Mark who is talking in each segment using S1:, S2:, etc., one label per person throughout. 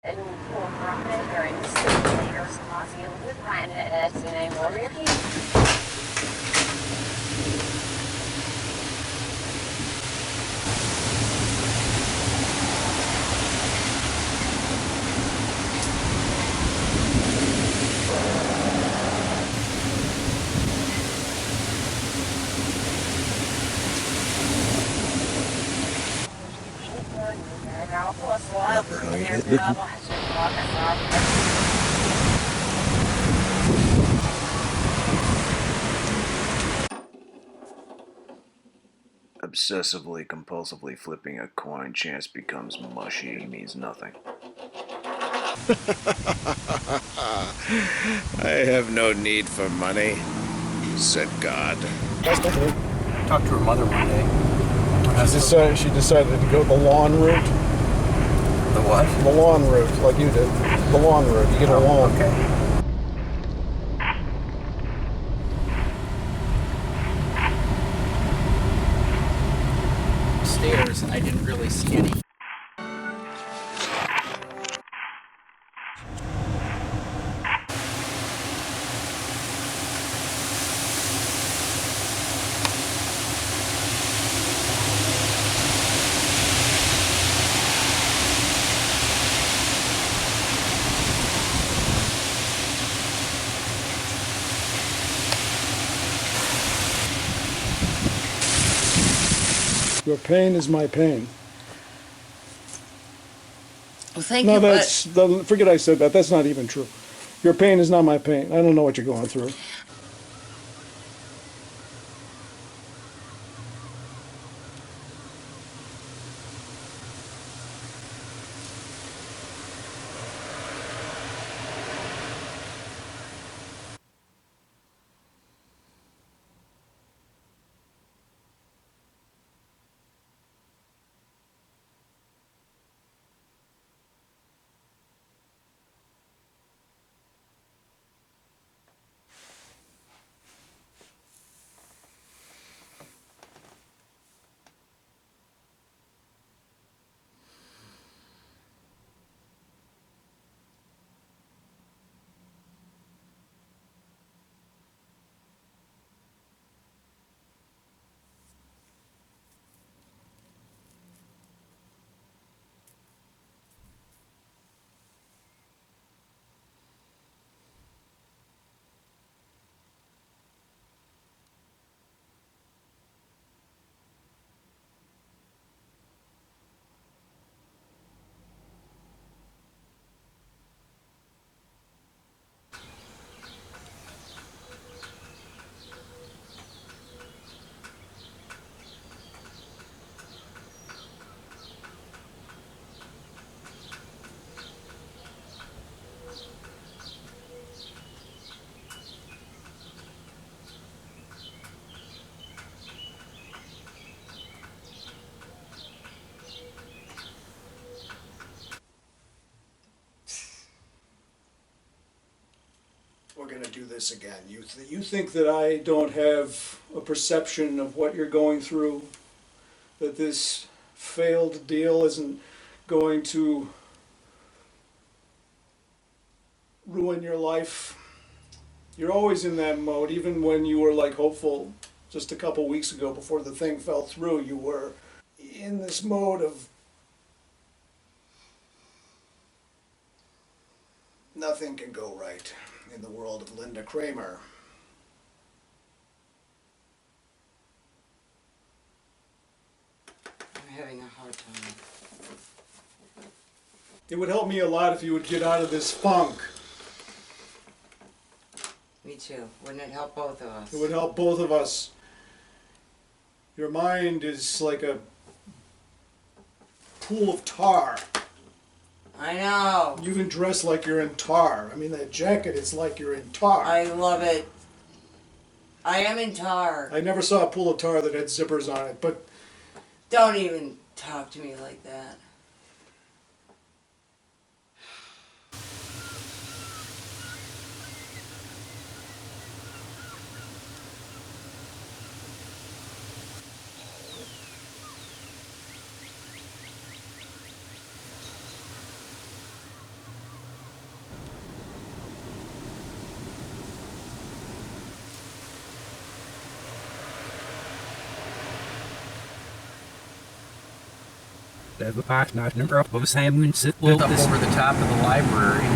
S1: And for profit during the leaders causing with planet in a warrior king.
S2: Obsessively compulsively flipping a coin, chance becomes mushy, means nothing. I have no need for money, said God.
S3: I talked to her mother one day.
S4: She decided to go the lawn route.
S3: The what?
S4: The lawn route, like you did. The lawn route. You get a lawn.
S3: Okay. Stairs, I didn't really see any.
S4: Your pain is my pain.
S5: Well, thank
S4: No,
S5: you,
S4: that's forget I said that. That's not even true. Your pain is not my pain. I don't know what you're going through. We're going to do this again. You think that I don't have a perception of what you're going through? That this failed deal isn't going to ruin your life? You're always in that mode, even when you were like hopeful just a couple weeks ago before the thing fell through. You were in this mode of nothing can go right in the world of Linda Cramer.
S5: I'm having a hard time.
S4: It would help me a lot if you would get out of this funk.
S5: Me too. Wouldn't it help both of us?
S4: It would help both of us. Your mind is like a pool of tar.
S5: I know.
S4: You even dress like you're in tar. I mean, that jacket is like you're in tar.
S5: I love it. I am in tar.
S4: I never saw a pool of tar that had zippers on it, but...
S5: Don't even talk to me like that.
S6: the park not number of Simon sit
S3: Built up over the top of the library.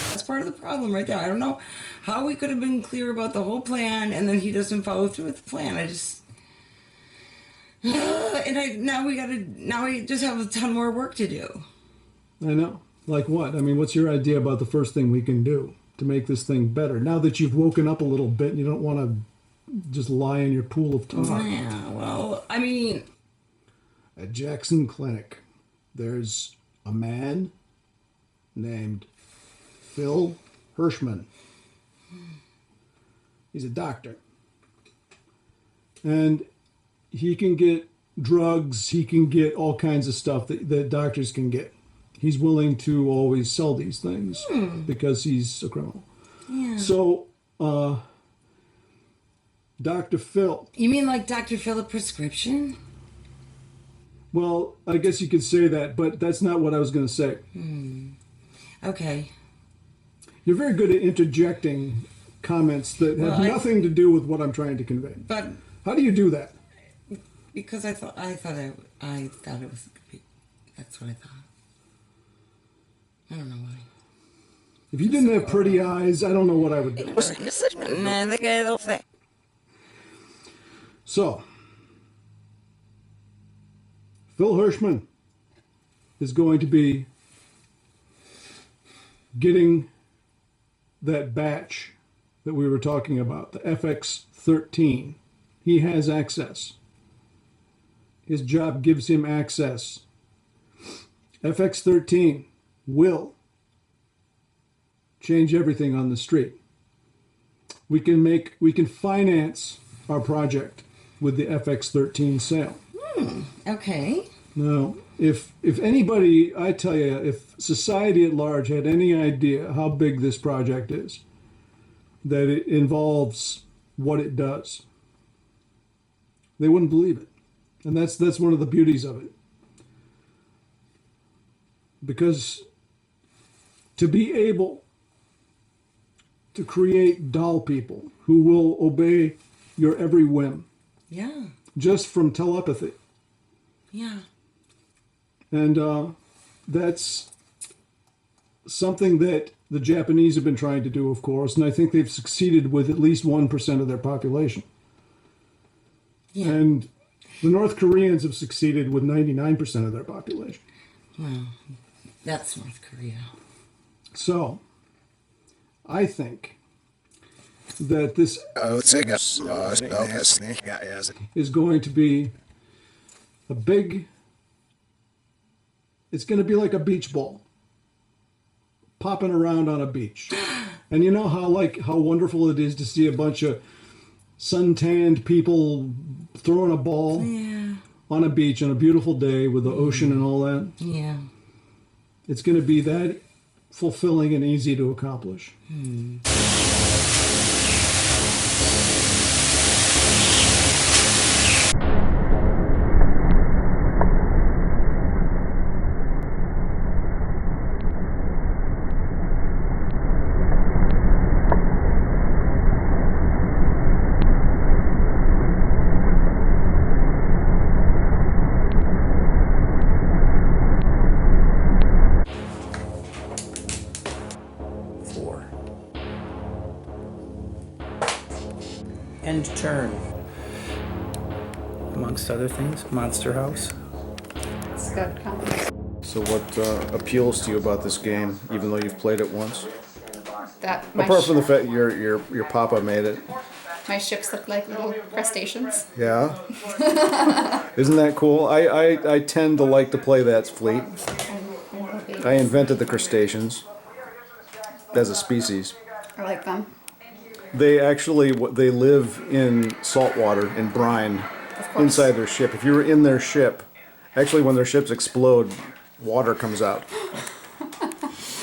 S5: That's part of the problem right there. I don't know how we could have been clear about the whole plan and then he doesn't follow through with the plan. I just now we just have a ton more work to do.
S7: I know. Like what? I mean, what's your idea about the first thing we can do to make this thing better? Now that you've woken up a little bit and you don't want to just lie in your pool of tar.
S5: Yeah, well, I mean...
S7: At Jackson Clinic, there's a man named Phil Hirschman. He's a doctor. And he can get drugs, he can get all kinds of stuff that doctors can get. He's willing to always sell these things because he's a criminal.
S5: Yeah.
S7: So, Dr. Phil.
S5: You mean like Dr. Phil a prescription?
S7: Well, I guess you could say that, but that's not what I was going to say.
S5: Okay.
S7: You're very good at interjecting comments that have nothing to do with what I'm trying to convey.
S5: But
S7: how do you do that?
S5: because I thought it was. That's what I thought. I don't know why.
S7: If you didn't have pretty eyes, I don't know what I would do. So, Phil Hirschman is going to be getting that batch that we were talking about, the FX13. He has access. His job gives him access. FX13 will change everything on the street. We can finance our project with the FX13 sale.
S5: Okay.
S7: Now, if anybody, I tell you, if society at large had any idea how big this project is, that it involves what it does, they wouldn't believe it. And that's one of the beauties of it. Because to be able to create doll people who will obey your every whim,
S5: Yeah.
S7: just from telepathy.
S5: Yeah.
S7: And that's something that the Japanese have been trying to do, of course, and I think they've succeeded with at least 1% of their population.
S5: Yeah.
S7: And the North Koreans have succeeded with 99% of their population.
S5: Well, that's North Korea.
S7: So, I think that this is going to be a big, it's going to be like a beach ball popping around on a beach. And you know how wonderful it is to see a bunch of suntanned people throwing a ball on a beach on a beautiful day with the ocean and all that?
S5: Yeah.
S7: It's going to be that fulfilling and easy to accomplish.
S3: End turn. Amongst other things, Monster House.
S8: It's good company.
S2: So what appeals to you about this game, even though you've played it once?
S8: That
S2: Apart from the fact your papa made it.
S8: my ships look like little crustaceans.
S2: Yeah. Isn't that cool? I tend to like to play that fleet. I invented the crustaceans as a species.
S8: I like them.
S2: They live in salt water, in brine, inside their ship. If you were in their ship, actually when their ships explode, water comes out.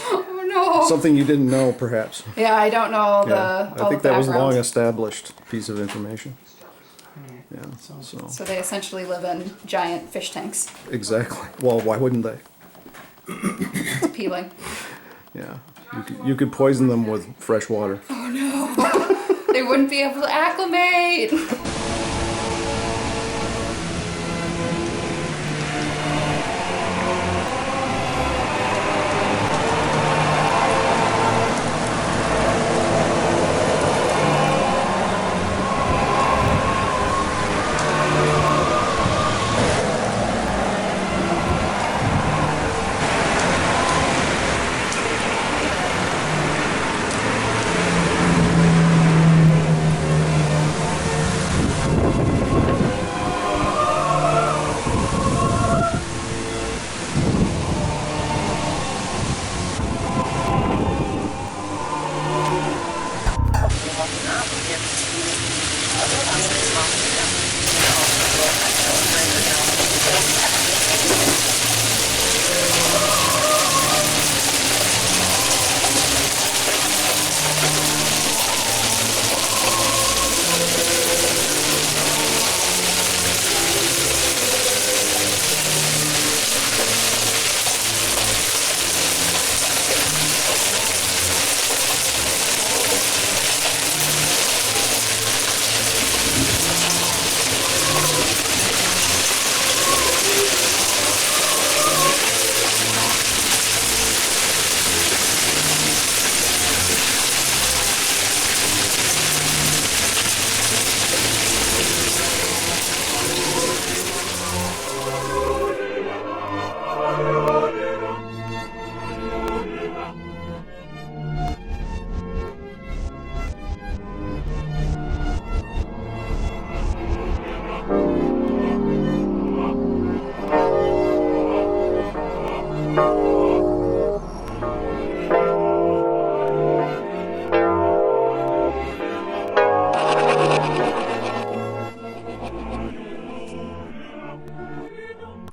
S8: Oh no! know.
S2: Something you didn't know, perhaps.
S8: Yeah, I don't know all
S2: Yeah,
S8: the.
S2: I think that was a
S8: background.
S2: long established piece of information. Yeah, so
S8: So they essentially live in giant fish tanks.
S2: exactly. Well, why wouldn't they?
S8: It's appealing.
S2: Yeah, you could poison them with fresh water.
S8: They wouldn't be able to acclimate.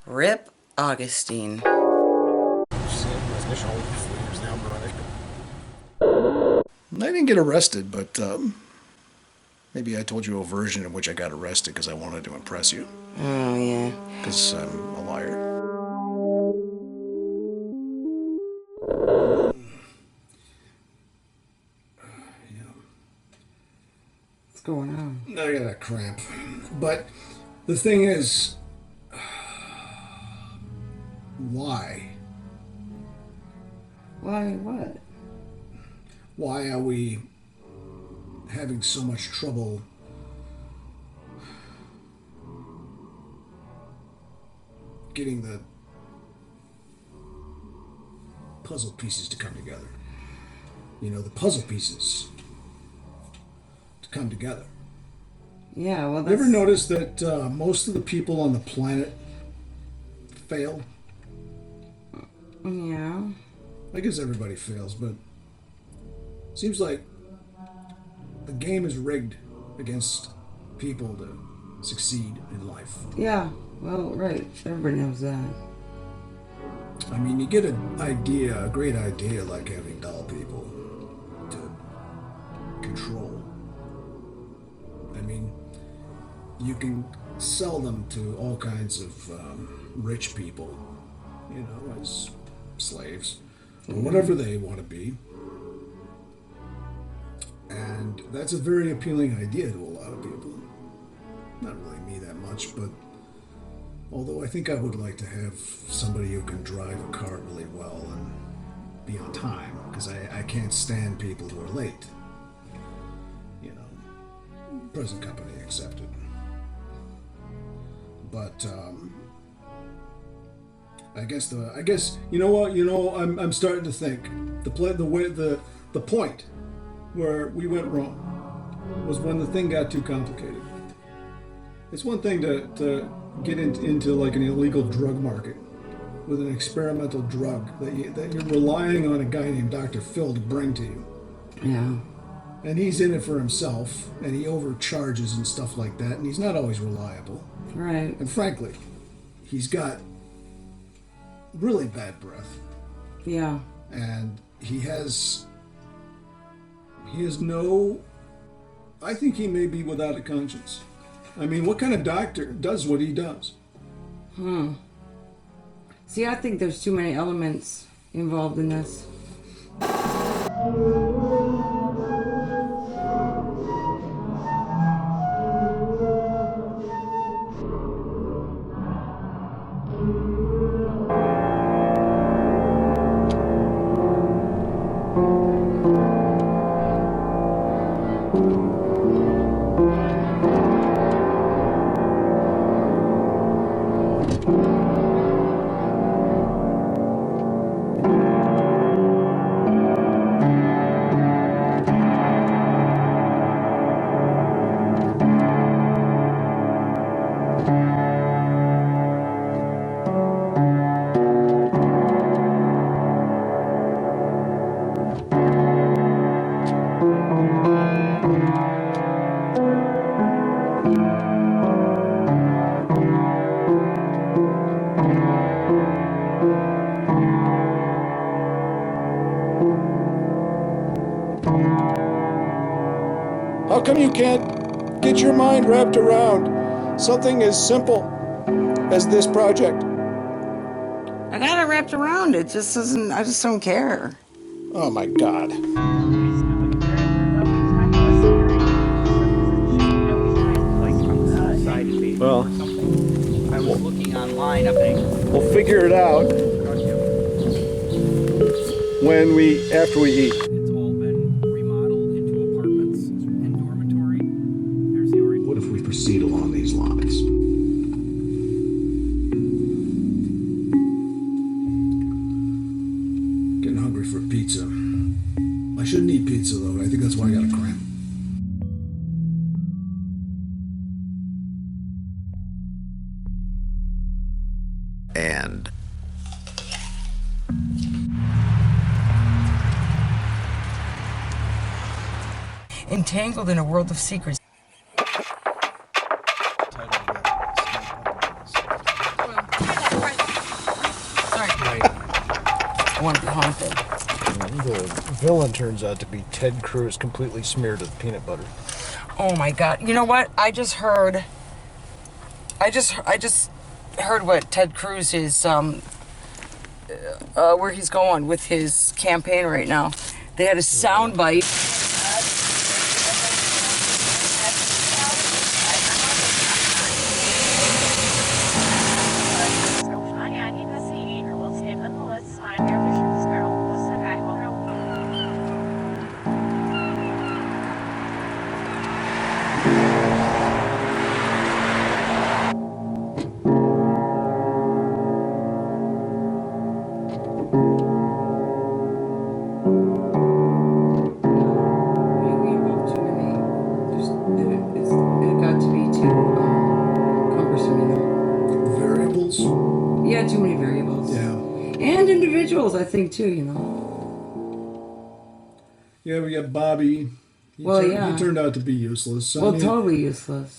S5: Rip Augustine.
S4: I didn't get arrested, but maybe I told you a version in which I got arrested because I wanted to impress you.
S5: Oh, yeah.
S4: Because I'm a liar.
S5: What's going on?
S4: I got a cramp. But the thing is, why?
S5: Why what?
S4: Why are we having so much trouble getting the puzzle pieces to come together? You know, the puzzle pieces to come together.
S5: Yeah, well,
S4: You
S5: that's...
S4: ever notice that most of the people on the planet fail?
S5: Yeah.
S4: I guess everybody fails, but seems like the game is rigged against people to succeed in life.
S5: Yeah, well, right. Everybody knows that.
S4: I mean, you get an idea, a great idea, like having dull people to control. I mean, you can sell them to all kinds of rich people, you know, as slaves, or whatever they want to be. And that's a very appealing idea to a lot of people. Not really me that much, but although I think I would like to have somebody who can drive a car really well and be on time, because I can't stand people who are late. You know, present company accepted. But I guess you know what, I'm starting to think the point where we went wrong was when the thing got too complicated. It's one thing to get into like an illegal drug market with an experimental drug that you're relying on a guy named Dr. Phil to bring to you.
S5: Yeah.
S4: And he's in it for himself, and he overcharges and stuff like that, and he's not always reliable.
S5: Right.
S4: And frankly, he's got really bad breath.
S5: Yeah.
S4: And
S7: he has no, I think he may be without a conscience. I mean, what kind of doctor does what he does?
S5: See, I think there's too many elements involved in this.
S4: How come you can't get your mind wrapped around something as simple as this project?
S5: I got it wrapped around. It just doesn't, I just don't care.
S4: Oh my God. Well,
S6: I was looking online, I think.
S4: we'll figure it out after we eat.
S6: It's all been remodeled into apartments and dormitory. There's the original.
S7: What if we proceed along these lines? Getting hungry for pizza. I shouldn't eat pizza though. I think that's why I got a cramp.
S9: And
S5: Entangled in a world of secrets. One haunted.
S2: The villain turns out to be Ted Cruz, completely smeared with peanut butter.
S5: Oh my God! You know what? I just heard what Ted Cruz is where he's going with his campaign right now. They had a soundbite. Yeah, too many variables.
S7: Yeah.
S5: And individuals, I think, too, you know.
S7: Yeah, we got Bobby. He turned out to be useless.
S5: Well, totally useless.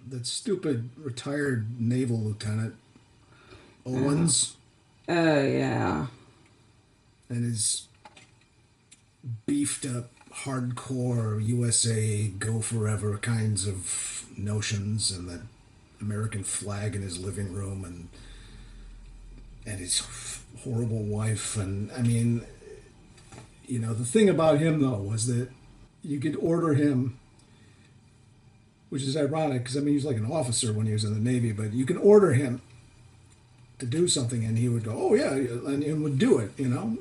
S7: That stupid retired naval lieutenant, Owens.
S5: Yeah.
S7: And his beefed up, hardcore USA go forever kinds of notions, and the American flag in his living room, and his horrible wife. And I mean, you know, the thing about him though was that you could order him, which is ironic because I mean he was like an officer when he was in the Navy, but you can order him to do something and he would go, oh yeah, and would do it, you know.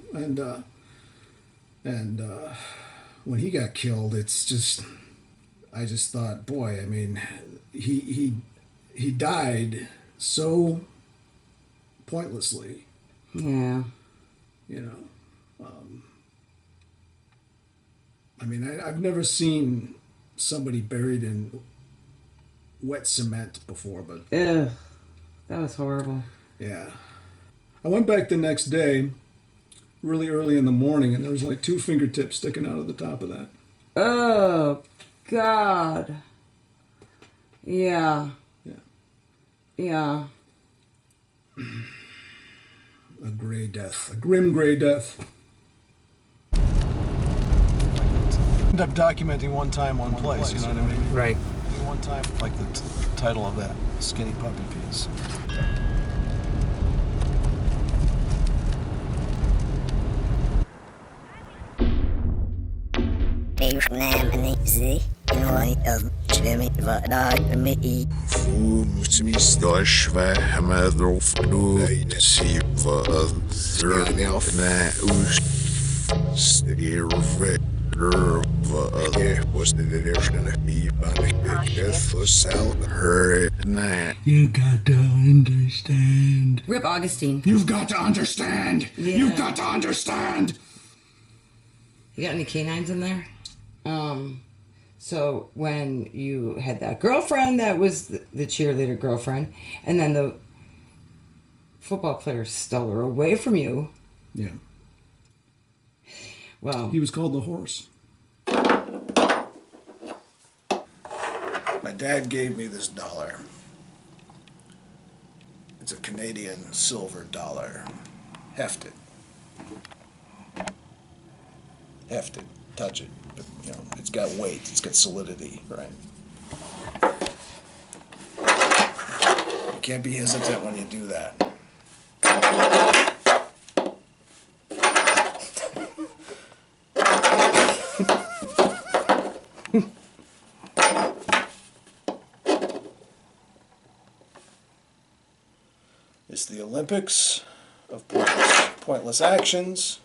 S7: And when he got killed, it's just, I just thought, boy, I mean, he died so pointlessly.
S5: Yeah.
S7: You know, I mean, I've never seen somebody buried in wet cement before, but
S5: Ugh, that was horrible.
S7: yeah. I went back the next day, really early in the morning, and there was like 2 fingertips sticking out of the top of that.
S5: Oh, God. Yeah.
S7: Yeah.
S5: Yeah.
S7: A gray death. A grim gray death.
S2: End up documenting one time, one place, you know what I mean?
S6: Right.
S2: One time, like the title of that skinny puppy piece.
S7: You got to understand.
S5: Rip Augustine.
S7: You've got to understand.
S5: Yeah.
S7: You've got to understand.
S5: You got any canines in there? So when you had that girlfriend that was the cheerleader girlfriend, and then the football player stole her away from you.
S7: Yeah.
S5: Well,
S7: He was called the horse.
S4: My dad gave me this dollar. It's a Canadian silver dollar. Hefted. Hefted. Touch it. But, you know, it's got weight. It's got solidity, right? You can't be hesitant when you do that. It's the Olympics of pointless actions.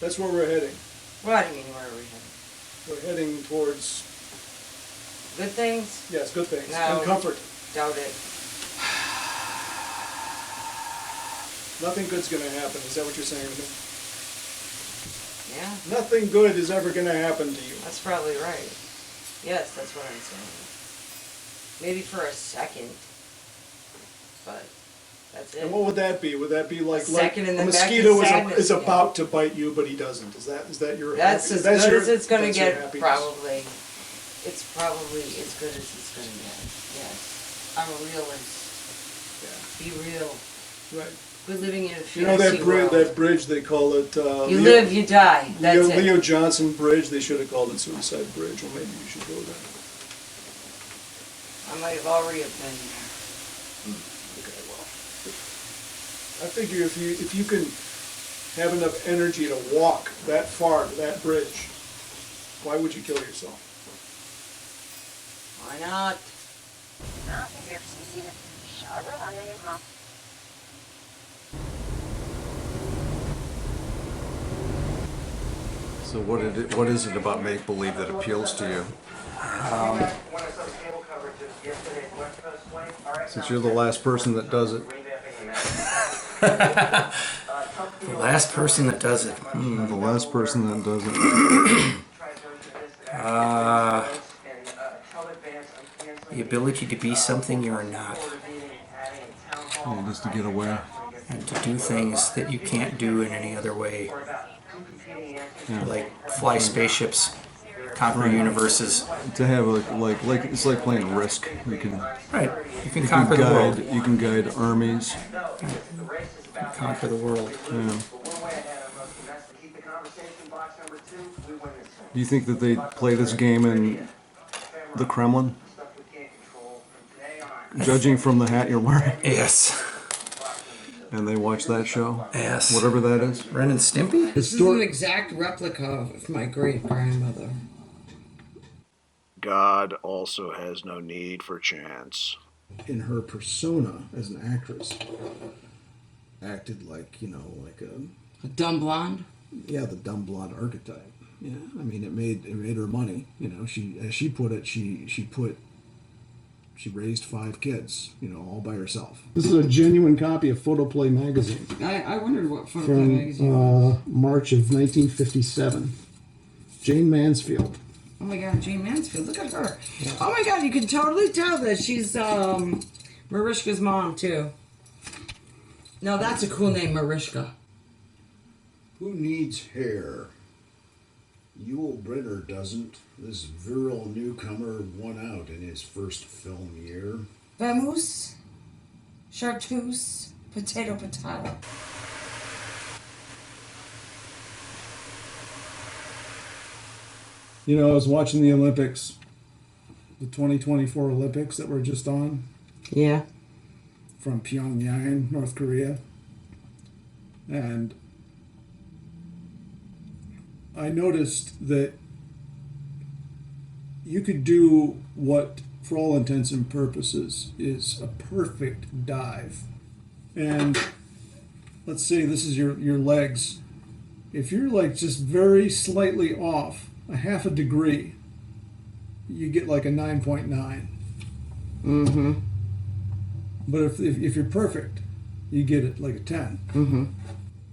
S4: That's where we're heading.
S5: what do you mean, where are we heading?
S4: We're heading towards,
S5: Good things?
S4: yes, good things.
S5: No.
S4: And comfort.
S5: Doubt it.
S4: Nothing good's gonna happen. Is that what you're saying to me?
S5: Yeah,
S4: Nothing good is ever gonna happen to you.
S5: that's probably right. Yes, that's what I'm saying. Maybe for a second, but that's it.
S4: And what would that be? Would that be like
S5: second and
S4: a
S5: then back to
S4: mosquito
S5: sadness
S4: is
S5: again.
S4: about to bite you, but he doesn't? Is that your?
S5: That's as
S4: that's
S5: good
S4: your-
S5: as it's gonna
S4: that's your
S5: get,
S4: happiness?
S5: probably. It's probably as good as it's gonna get, yes. I'm a realist.
S4: Yeah.
S5: Be real.
S4: Right.
S5: We're living in a
S4: You know
S5: fantasy
S4: that
S5: world.
S4: bridge they call it.
S5: You live, you die. That's it.
S4: Leo Johnson Bridge. They should have called it Suicide Bridge. Well, maybe you should go there.
S5: I might have already have been there.
S4: Okay, well, I figure if you can have enough energy to walk that far to that bridge, why would you kill yourself?
S5: Why not?
S2: So what is it about make-believe that appeals to you? Since you're the last person that does it.
S6: The last person that does it.
S2: The last person that does it.
S6: The ability to be something you're not.
S2: Yeah, just to get away.
S6: And to do things that you can't do in any other way.
S2: Yeah.
S6: Like fly spaceships, conquer universes.
S2: To have like it's like playing Risk. You can
S6: Right. You can conquer the world.
S2: You can guide armies.
S6: Conquer the world.
S2: Yeah. Do you think that they play this game in the Kremlin? Judging from the hat you're wearing?
S6: Yes.
S2: And they watch that show?
S6: Yes.
S2: Whatever that is?
S6: Ren and Stimpy?
S5: This is an exact replica of my great-grandmother.
S4: God also has no need for chance.
S7: In her persona as an actress, acted like, like
S5: A dumb blonde?
S7: the dumb blonde archetype. Yeah, I mean, it made her money. You know, she, as she put it, she raised 5 kids. You know, all by herself. This is a genuine copy of Photoplay magazine
S5: I wondered what Photoplay
S7: from
S5: magazine was.
S7: March of 1957. Jane Mansfield.
S5: Oh my God, Jane Mansfield, look at her. Oh my God, you can totally tell that she's Marishka's mom too. No, that's a cool name, Marishka.
S2: Who needs hair? Yul Brynner doesn't. This virile newcomer won out in his first film year.
S5: Vamoose, chartreuse, potato.
S7: You know, I was watching the Olympics, the 2024 Olympics that were just on.
S5: Yeah.
S7: From Pyongyang, North Korea. And I noticed that you could do what, for all intents and purposes, is a perfect dive. And let's say this is your legs. If you're like just very slightly off, a half a degree, you get like a 9.9.
S5: Mm-hmm.
S7: But if you're perfect, you get it like a 10.
S5: Mm-hmm.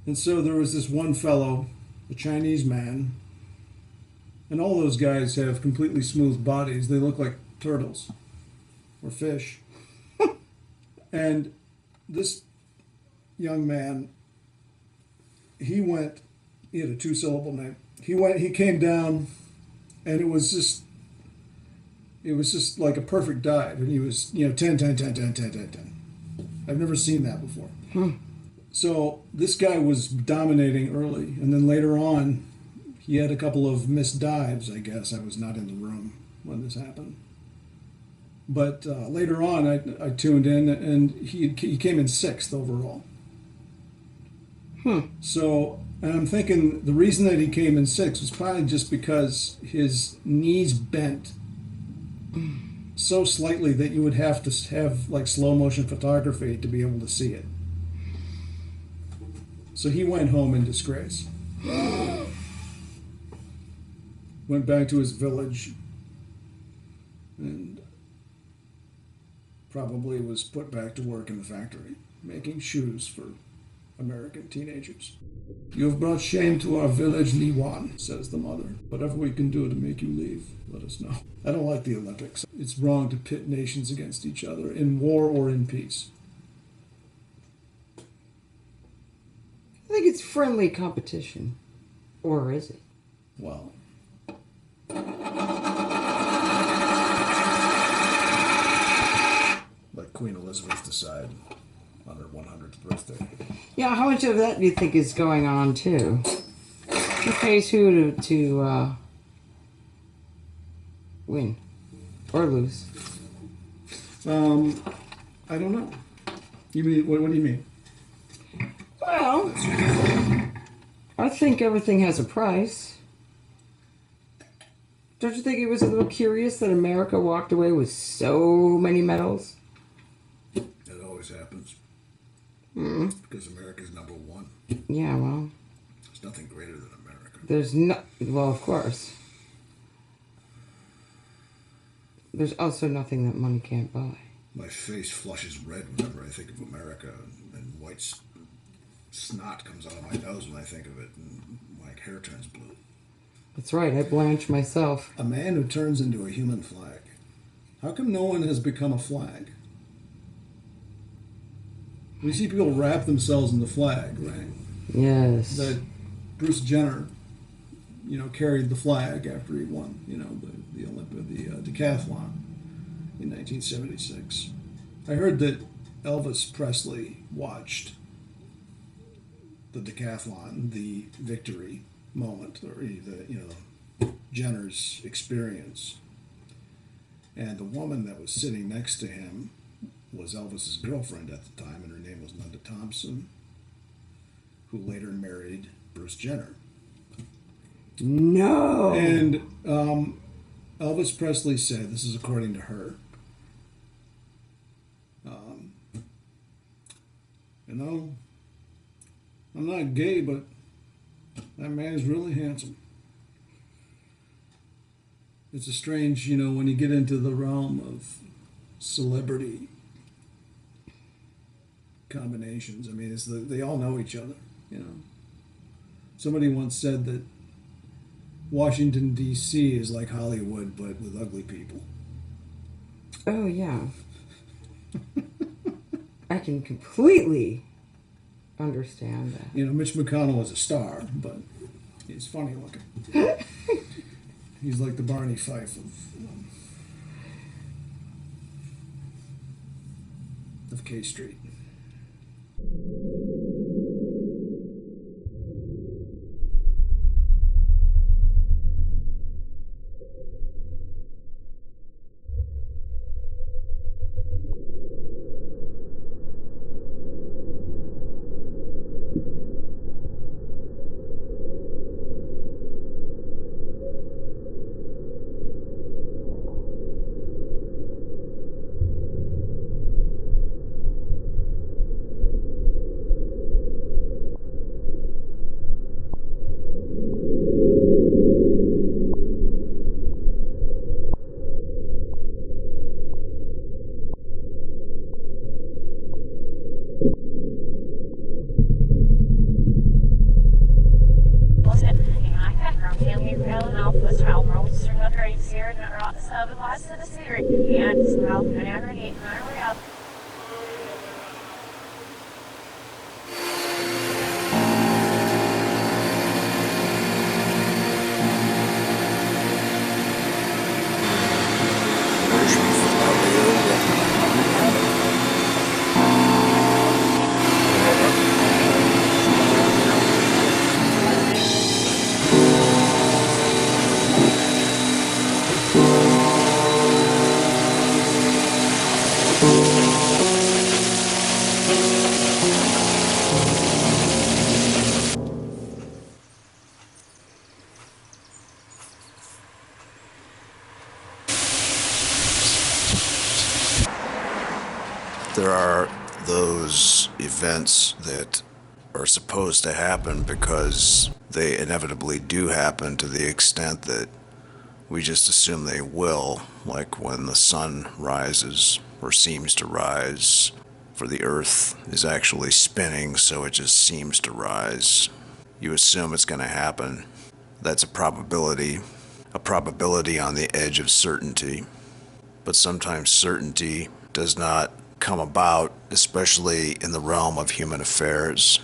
S7: And so there was this one fellow, a Chinese man, and all those guys have completely smooth bodies. They look like turtles or fish. And this young man, he had a 2-syllable name. He came down, and it was just like a perfect dive. And he was, 10, 10, 10, 10, 10, 10, 10. I've never seen that before. So this guy was dominating early, and then later on, he had a couple of missed dives, I guess. I was not in the room when this happened. But later on, I tuned in, and he came in 6th overall. So, and I'm thinking the reason that he came in 6th was probably just because his knees bent so slightly that you would have to have like slow motion photography to be able to see it. So he went home in disgrace. Went back to his village and probably was put back to work in the factory, making shoes for American teenagers. You have brought shame to our village, Liwan, says the mother. Whatever we can do to make you leave, let us know. I don't like the Olympics. It's wrong to pit nations against each other, in war or in peace.
S5: I think it's friendly competition. Or is it?
S7: Well, let Queen Elizabeth decide on her 100th birthday.
S5: Yeah, how much of that do you think is going on, too? Who pays who to win? Or lose?
S7: I don't know. You mean, what do you mean?
S5: Well, I think everything has a price. Don't you think it was a little curious that America walked away with so many medals?
S2: It always happens. Because America's number one.
S5: Yeah, well.
S2: There's nothing greater than America.
S5: There's no... Well, of course. There's also nothing that money can't buy.
S2: My face flushes red whenever I think of America, and white snot comes out of my nose when I think of it, and my hair turns blue.
S5: That's right, I blanch myself.
S7: A man who turns into a human flag. How come no one has become a flag? We see people wrap themselves in the flag, right?
S5: Yes.
S7: That Bruce Jenner, carried the flag after he won, the decathlon in 1976. I heard that Elvis Presley watched the decathlon, the victory moment, or Jenner's experience, and the woman that was sitting next to him was Elvis's girlfriend at the time, and her name was Linda Thompson, who later married Bruce Jenner.
S5: No.
S7: And Elvis Presley said, this is according to her, I'm not gay, but that man is really handsome. It's a strange, when you get into the realm of celebrity combinations. I mean, they all know each other, Somebody once said that Washington, D.C. is like Hollywood, but with ugly people.
S5: Oh, yeah. I can completely understand that.
S7: Mitch McConnell is a star, but he's funny looking. He's like the Barney Fife of K Street.
S9: There are those events that are supposed to happen because they inevitably do happen, to the extent that we just assume they will, like when the sun rises or seems to rise, for the earth is actually spinning, so it just seems to rise. You assume it's going to happen. That's a probability on the edge of certainty. But sometimes certainty does not come about, especially in the realm of human affairs.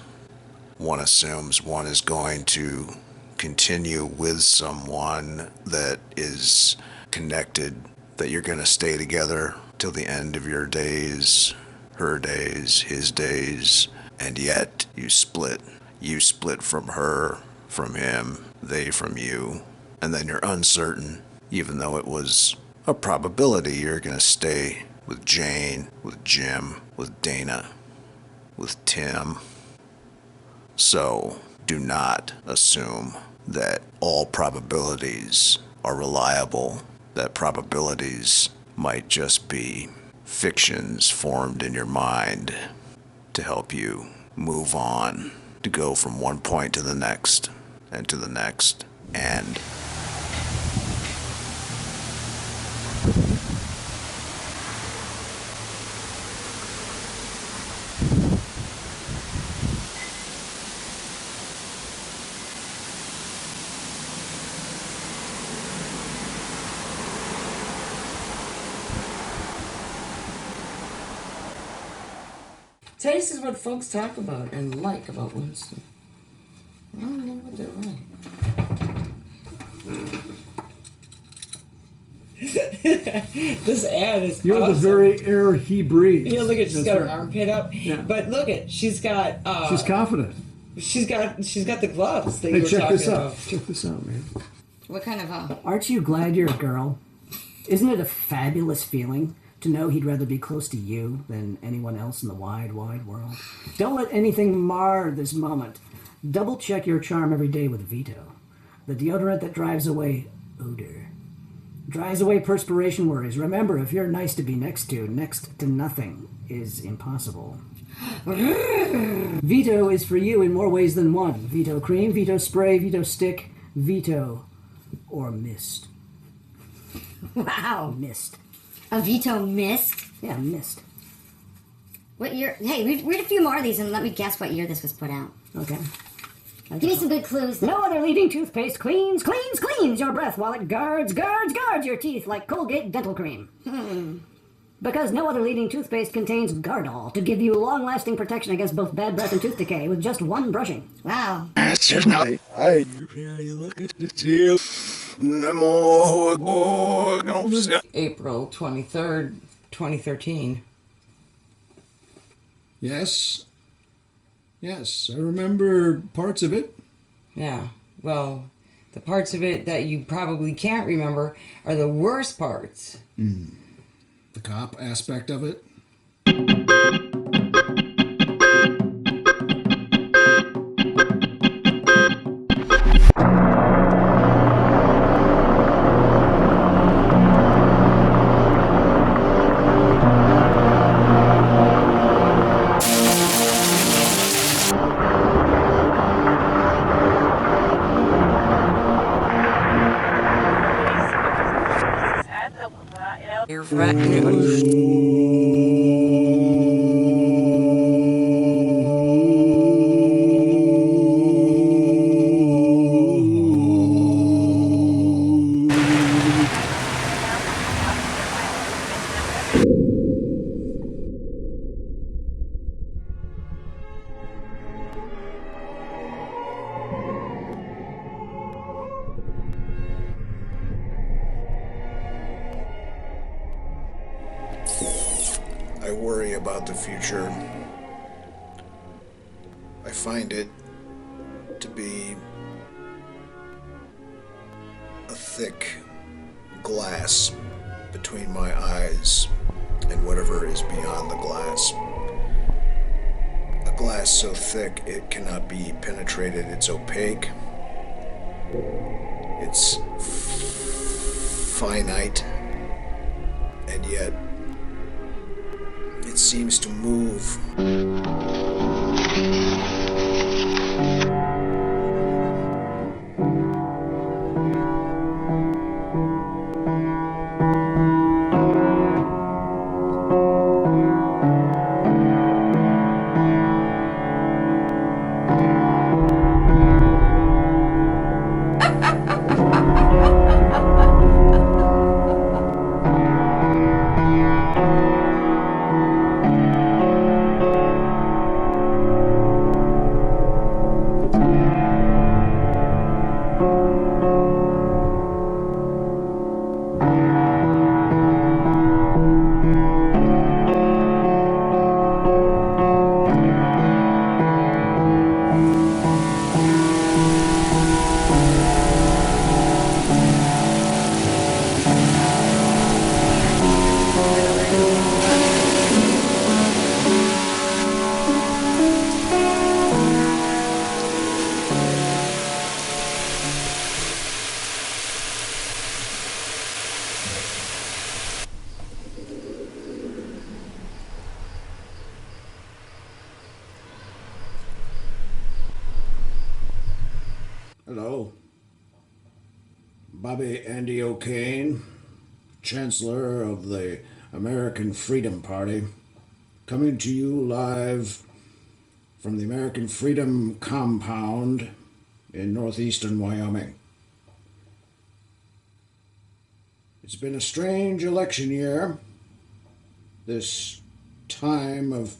S9: One assumes one is going to continue with someone that is connected, that you're going to stay together till the end of your days, her days, his days, and yet you split. You split from her, from him, they from you, and then you're uncertain, even though it was a probability you're going to stay with Jane, with Jim, with Dana, with Tim. So do not assume that all probabilities are reliable, that probabilities might just be fictions formed in your mind to help you move on, to go from one point to the next, and to the next, and
S5: Taste is what folks talk about and like about Winston. I don't know what they're like. This ad is
S7: You're
S5: awesome.
S7: the very air he breathes.
S5: Yeah, look at, she's
S7: That's
S5: got her
S7: right.
S5: armpit up.
S7: Yeah.
S5: But look at, she's got
S7: She's confident.
S5: she's got the gloves that
S7: Hey,
S5: you were
S7: check
S5: talking
S7: this out.
S5: about.
S7: Check this out, man.
S8: What kind of
S10: Aren't you glad you're a girl? Isn't it a fabulous feeling to know he'd rather be close to you than anyone else in the wide, wide world? Don't let anything mar this moment. Double check your charm every day with Vito. The deodorant that drives away odor. Drives away perspiration worries. Remember, if you're nice to be next to nothing is impossible. Vito is for you in more ways than one. Vito cream, Vito spray, Vito stick, Vito or mist.
S11: Wow.
S10: Missed.
S11: A veto missed?
S10: Yeah, missed.
S11: What year? Hey, read a few more of these and let me guess what year this was put out.
S10: Okay.
S11: Give me some good clues.
S10: No other leading toothpaste cleans your breath while it guards your teeth like Colgate dental cream. Because no other leading toothpaste contains Gardol to give you long-lasting protection against both bad breath and tooth decay with just one brushing.
S11: Wow.
S9: That's just not. I really look at the deal.
S5: April 23rd, 2013.
S7: Yes. Yes, I remember parts of it.
S5: Yeah, well, the parts of it that you probably can't remember are the worst parts.
S7: The cop aspect of it.
S9: I worry about the future. I find it to be a thick glass between my eyes and whatever is beyond the glass. A glass so thick it cannot be penetrated. It's opaque. It's finite. And yet it seems to move.
S2: Hello. Bobby Andy O'Kane, Chancellor of the American Freedom Party, coming to you live from the American Freedom Compound in northeastern Wyoming. It's been a strange election year, this time of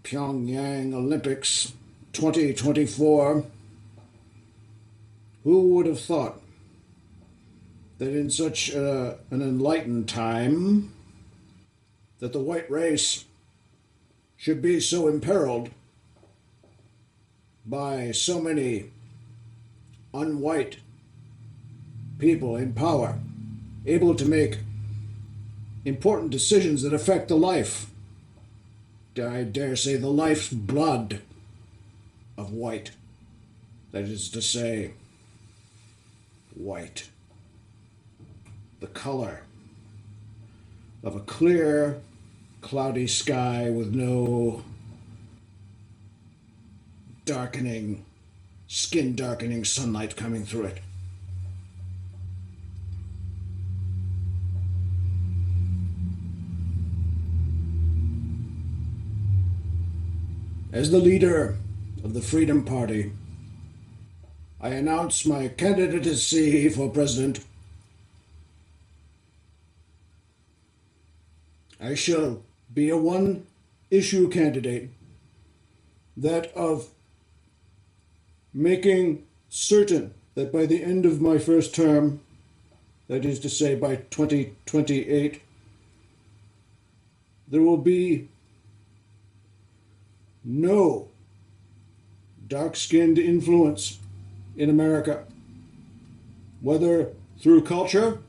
S2: Pyongyang Olympics 2024. Who would have thought that in such an enlightened time that the white race should be so imperiled by so many unwhite people in power, able to make important decisions that affect the life, I dare say the life's blood of white, that is to say, white, the color of a clear, cloudy sky with no darkening, skin-darkening sunlight coming through it. As the leader of the Freedom Party, I announce my candidacy for president. I shall be a one-issue candidate, that of making certain that by the end of my first term, that is to say by 2028, there will be no dark-skinned influence in America, whether through culture,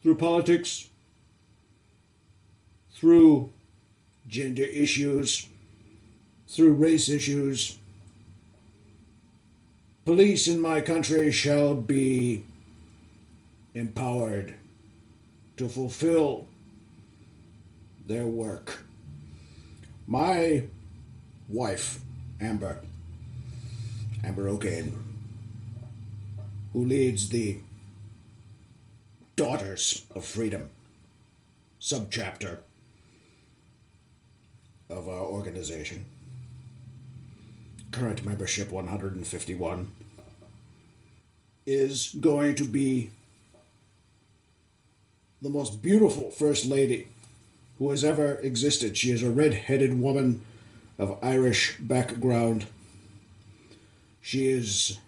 S2: through politics, through gender issues, through race issues. Police in my country shall be empowered to fulfill their work. My wife, Amber O'Kane, who leads the Daughters of Freedom subchapter of our organization. Current membership 151, is going to be the most beautiful First Lady who has ever existed. She is a red-headed woman of Irish background. She is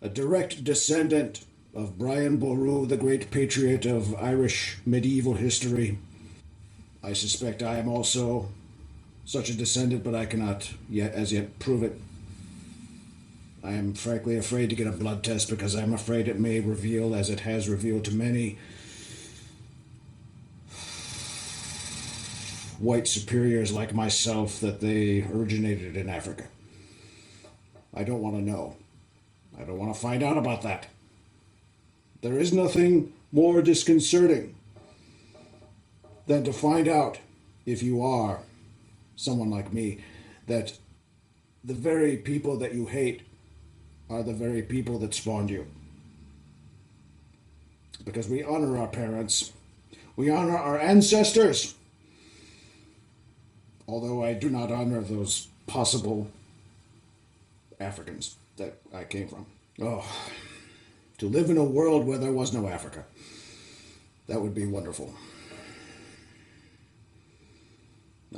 S2: a direct descendant of Brian Boru, the great patriot of Irish medieval history. I suspect I am also such a descendant, but I cannot as yet prove it. I am frankly afraid to get a blood test because I'm afraid it may reveal, as it has revealed to many white superiors like myself, that they originated in Africa. I don't want to know. I don't want to find out about that. There is nothing more disconcerting than to find out, if you are someone like me, that the very people that you hate are the very people that spawned you. Because we honor our parents, we honor our ancestors, although I do not honor those possible Africans that I came from. Oh, to live in a world where there was no Africa. That would be wonderful.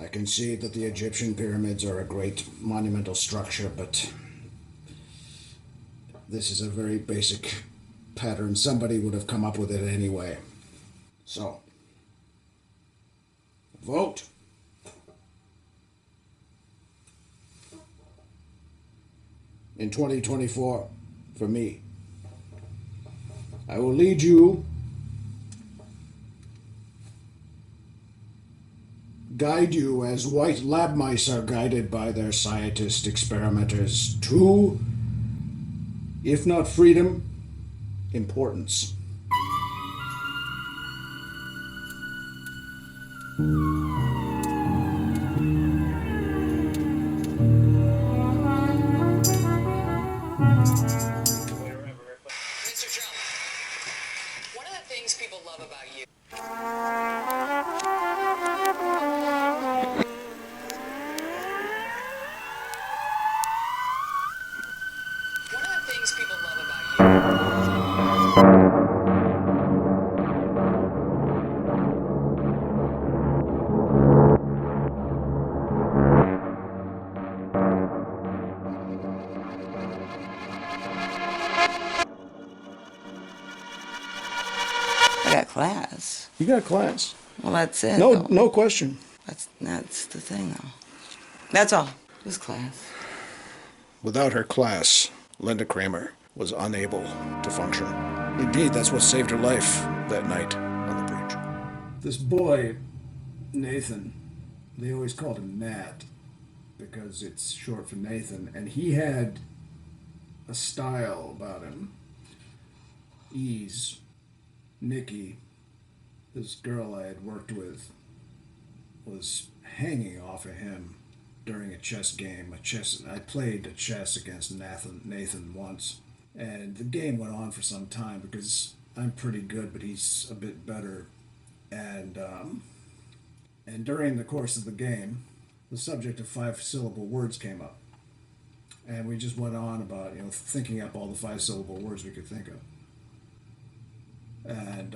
S2: I can see that the Egyptian pyramids are a great monumental structure, but this is a very basic pattern. Somebody would have come up with it anyway. So, vote. In 2024, for me. I will lead you, guide you as white lab mice are guided by their scientist experimenters to, if not freedom, importance.
S12: Mr. Trump, one of the things people love about you. One of the things people love about you.
S5: I got class.
S2: You got class.
S5: Well, that's it.
S2: No,
S5: though.
S2: no question.
S5: That's the thing, though. That's all. Just class.
S2: Without her class, Linda Cramer was unable to function. Indeed, that's what saved her life that night on the bridge. This boy, Nathan, they always called him Nat because it's short for Nathan, and he had a style about him. Ease. Nikki, this girl I had worked with, was hanging off of him during a chess game. I played a chess against Nathan once, and the game went on for some time because I'm pretty good, but he's a bit better. And And during the course of the game, the subject of 5-syllable words came up. And we just went on about, thinking up all the 5-syllable words we could think of. And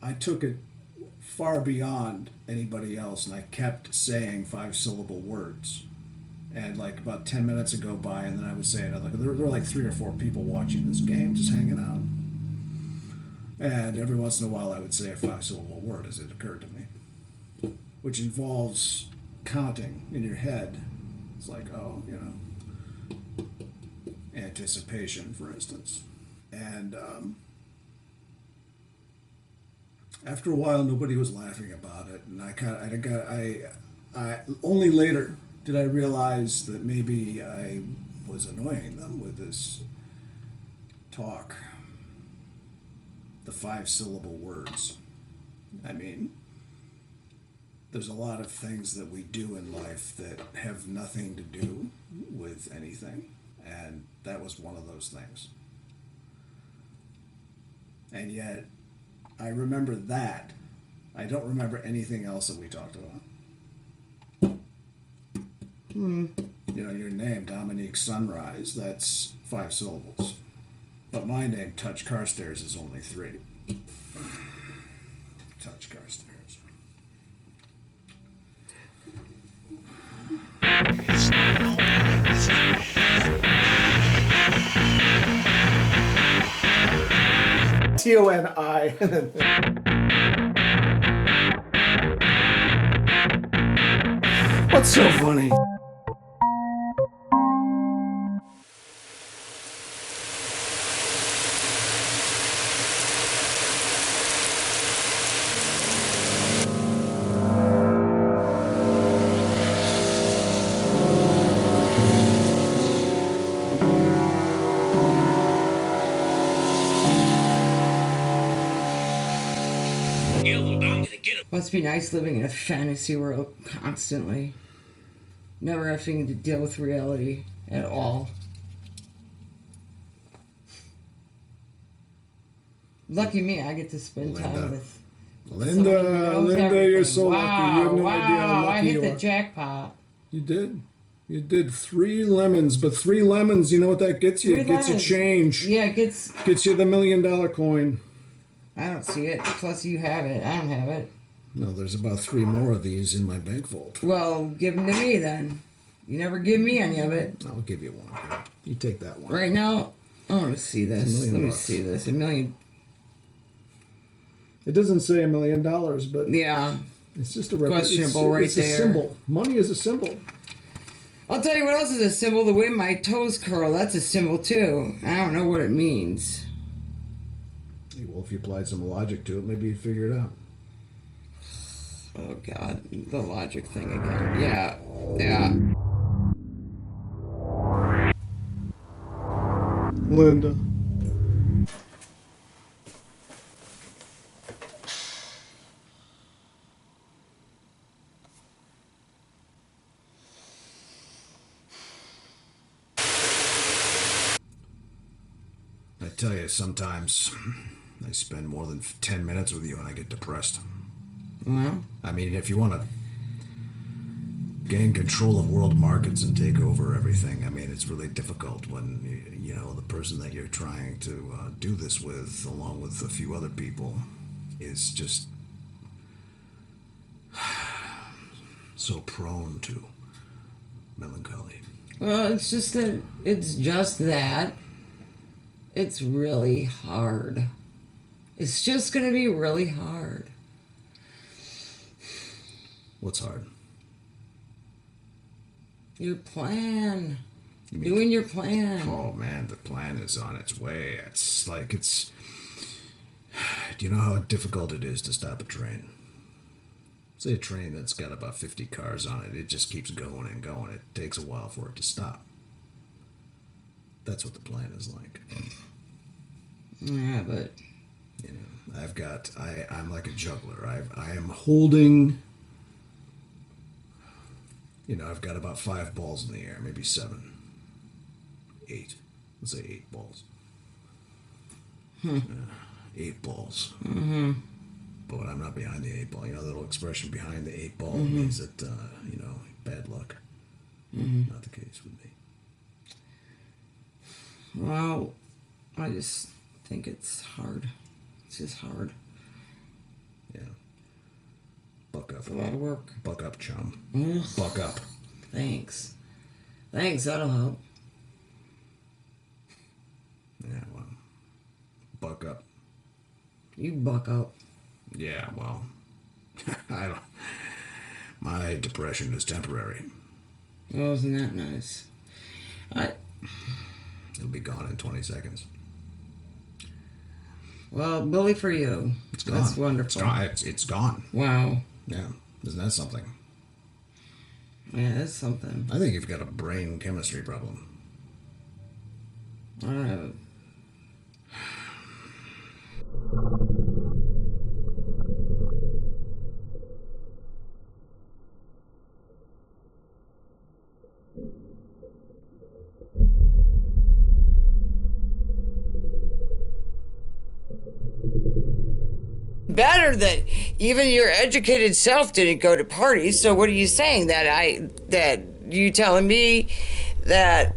S2: I took it far beyond anybody else, and I kept saying 5-syllable words. And like about 10 minutes would go by, and then I would say another. There were like 3 or 4 people watching this game, just hanging out. And every once in a while I would say a 5-syllable word as it occurred to me, which involves counting in your head. It's like, anticipation, for instance. And after a while, nobody was laughing about it, and I only later did I realize that maybe I was annoying them with this talk. The 5-syllable words. I mean, there's a lot of things that we do in life that have nothing to do with anything, and that was one of those things. And yet, I remember that. I don't remember anything else that we talked about. Your name, Dominique Sunrise, that's 5 syllables. But my name, Touch Carstairs, is only 3. Touch Carstairs.
S4: T-O-N-I.
S2: What's so funny?
S5: Must be nice living in a fantasy world constantly. Never having to deal with reality at all. Lucky me, I get to spend time with
S2: Linda, you're so lucky. You have no idea how lucky
S5: I hit
S2: you
S5: the
S2: are.
S5: jackpot.
S2: You did. You did 3 lemons, but 3 lemons, you know what that gets you? It gets you change.
S5: Yeah, it gets
S2: you the $1 million coin.
S5: I don't see it. Plus you have it. I don't have it.
S2: No, there's about 3 more of these in my bank vault.
S5: Well, give them to me then. You never give me any of it.
S2: I'll give you one. You take that one.
S5: Right now, I want to see this. Let me see this. $1 million.
S2: It doesn't say $1 million, but
S5: yeah,
S2: it's just a
S5: questionable right
S2: it's
S5: there.
S2: a symbol. Money is a symbol.
S5: I'll tell you what else is a symbol. The way my toes curl, that's a symbol too. I don't know what it means.
S2: Well, if you applied some logic to it, maybe you'd figure it out.
S5: Oh God, the logic thing again. Yeah.
S2: Linda. I tell you, sometimes I spend more than 10 minutes with you and I get depressed.
S5: Well,
S2: I mean, if you want to gain control of world markets and take over everything, I mean, it's really difficult when, the person that you're trying to do this with, along with a few other people, is just so prone to melancholy.
S5: Well, it's just that. It's really hard. It's just going to be really hard.
S2: What's hard?
S5: Your plan. Doing your plan.
S2: Oh man, the plan is on its way. It's like do you know how difficult it is to stop a train? Say a train that's got about 50 cars on it. It just keeps going and going. It takes a while for it to stop. That's what the plan is like.
S5: Yeah, but
S2: I'm like a juggler. I am holding. I've got about 5 balls in the air, maybe 7, 8. Let's say 8 balls. 8 balls.
S5: Mm-hmm.
S2: but I'm not behind the 8 ball. You know, the little expression behind the 8 ball means that, bad luck. Not the case with me.
S5: Well, I just think it's hard. It's just hard.
S2: Yeah. Buck up.
S5: It's a lot of work.
S2: Buck up, chum.
S5: Ugh.
S2: Buck up.
S5: Thanks. That'll help.
S2: Yeah, well, buck up.
S5: You buck up.
S2: Yeah, well, I don't. My depression is temporary.
S5: Oh, isn't that nice?
S2: It'll be gone in 20 seconds.
S5: Well, bully for you.
S2: It's gone.
S5: That's wonderful.
S2: It's gone. It's gone.
S5: Wow.
S2: Yeah, isn't that something?
S5: Yeah, that's something.
S2: I think you've got a brain chemistry problem.
S5: I don't know.
S13: Better that even your educated self didn't go to parties. So what are you saying? That you telling me that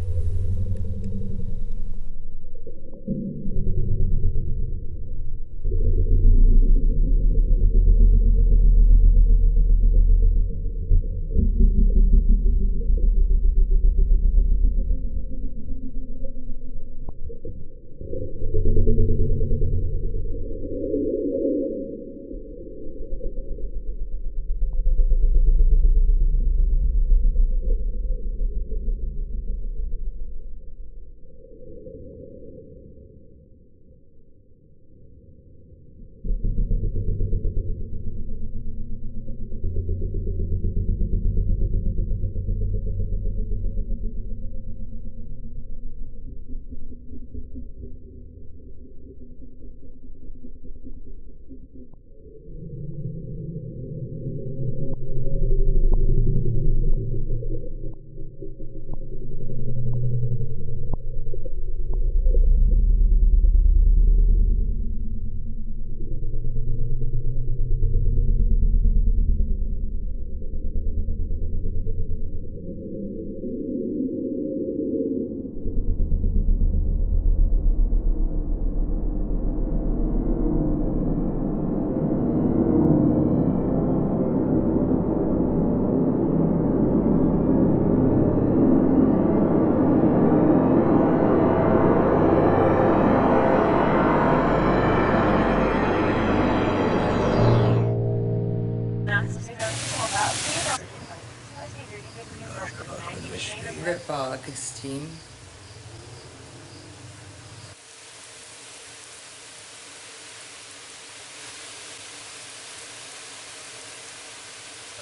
S13: Rip Augustine?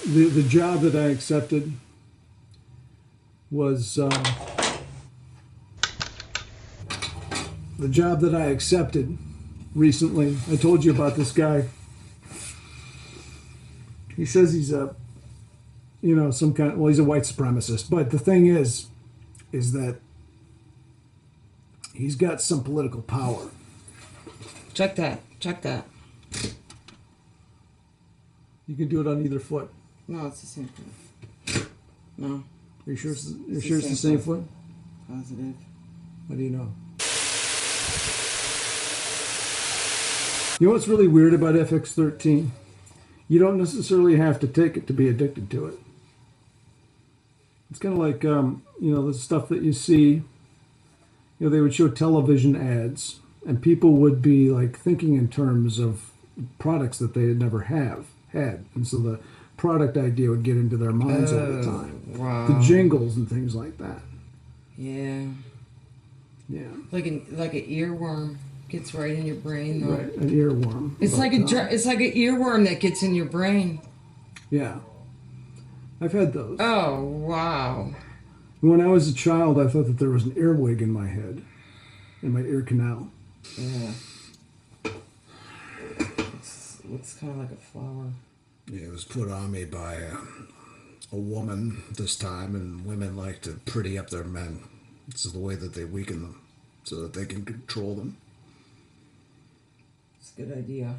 S7: The job that I accepted was the job that I accepted recently. I told you about this guy. He says he's a, some kind of, well, he's a white supremacist. But the thing is that he's got some political power.
S5: Check that.
S7: You can do it on either foot.
S5: No, it's the same foot. No.
S7: Are you sure it's the same foot?
S5: Positive.
S7: How do you know? You know what's really weird about FX13? You don't necessarily have to take it to be addicted to it. It's kind of like, the stuff that you see, they would show television ads and people would be like thinking in terms of products that they had never had. And so the product idea would get into their minds all the time.
S5: Wow.
S7: The jingles and things like that.
S5: Yeah.
S7: Yeah.
S5: Like an earworm gets right in your brain, though.
S7: Right, an earworm.
S5: It's like an earworm that gets in your brain.
S7: Yeah. I've had those.
S5: Oh, wow.
S7: When I was a child, I thought that there was an earwig in my head, in my ear canal.
S5: Yeah. Looks kind of like a flower.
S2: Yeah, it was put on me by a woman this time, and women like to pretty up their men. This is the way that they weaken them, so that they can control them.
S5: It's a good idea.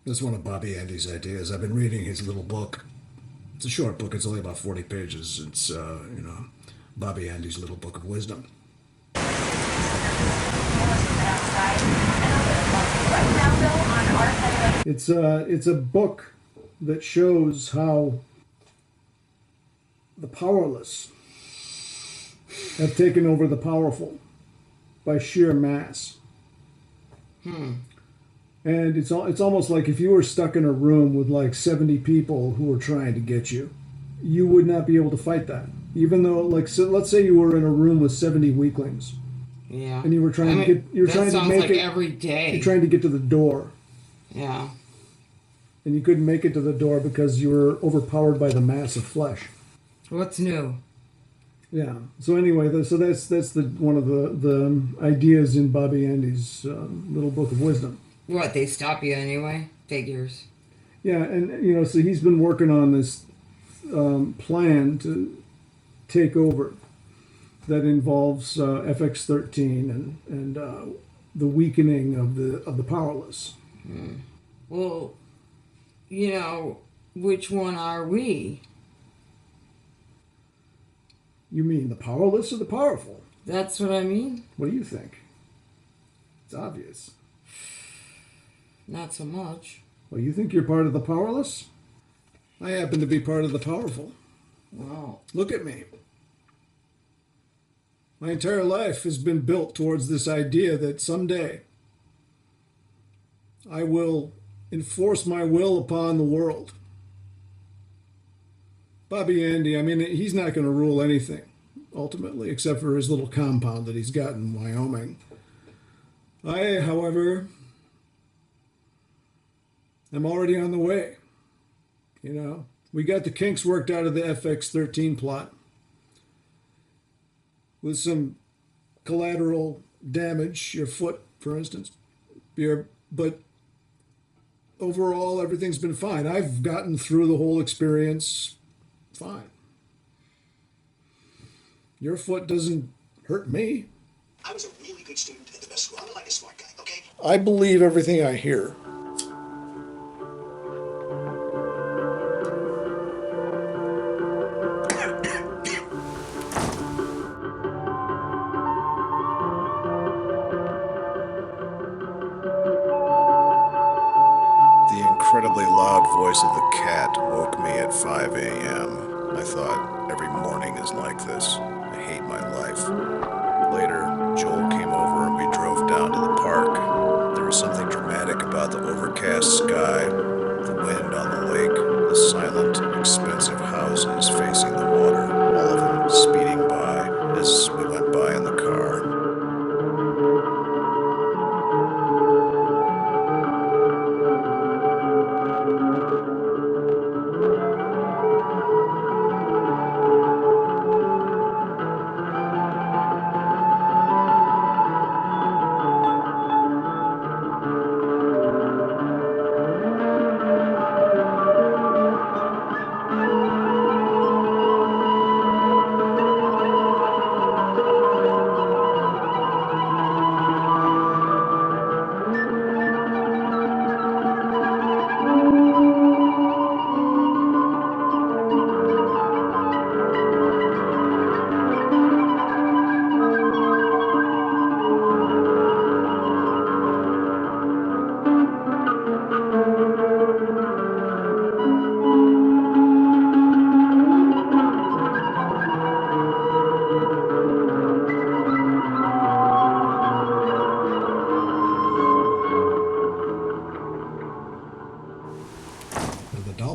S2: That's one of Bobby Andy's ideas. I've been reading his little book. It's a short book. It's only about 40 pages. It's, Bobby Andy's little book of wisdom. It's a book that shows how the powerless have taken over the powerful by sheer mass. And it's almost like if you were stuck in a room with like 70 people who were trying to get you, you would not be able to fight that. Even though, like, so let's say you were in a room with 70 weaklings.
S5: Yeah.
S2: And you were trying to get, you're trying to make it
S5: every day.
S2: You're trying to get to the door.
S5: Yeah.
S2: And you couldn't make it to the door because you were overpowered by the mass of flesh.
S5: What's new?
S2: Yeah. So anyway, so that's the one of the ideas in Bobby Andy's little book of wisdom.
S5: What, they stop you anyway? Figures.
S2: Yeah, and so he's been working on this plan to take over that involves FX13 and the weakening of the powerless.
S5: Well, which one are we?
S2: You mean the powerless or the powerful?
S5: That's what I mean.
S2: What do you think? It's obvious.
S5: Not so much.
S2: Well, you think you're part of the powerless? I happen to be part of the powerful.
S5: Wow.
S2: Look at me. My entire life has been built towards this idea that someday I will enforce my will upon the world. Bobby Andy, I mean, he's not going to rule anything, ultimately, except for his little compound that he's got in Wyoming. I, however, am already on the way. We got the kinks worked out of the FX13 plot with some collateral damage, your foot, for instance. But overall, everything's been fine. I've gotten through the whole experience fine. Your foot doesn't hurt me.
S14: I was a really good student at the best school. I'm like a smart guy, okay?
S2: I believe everything I hear.
S9: Incredibly loud voice of the cat woke me at 5 a.m. I thought, every morning is like this. I hate my life. Later, Joel came over and we drove down to the park. There was something dramatic about the overcast sky, the wind on the lake, the silent, expensive houses facing the water, all of them speeding by as we went by in the car.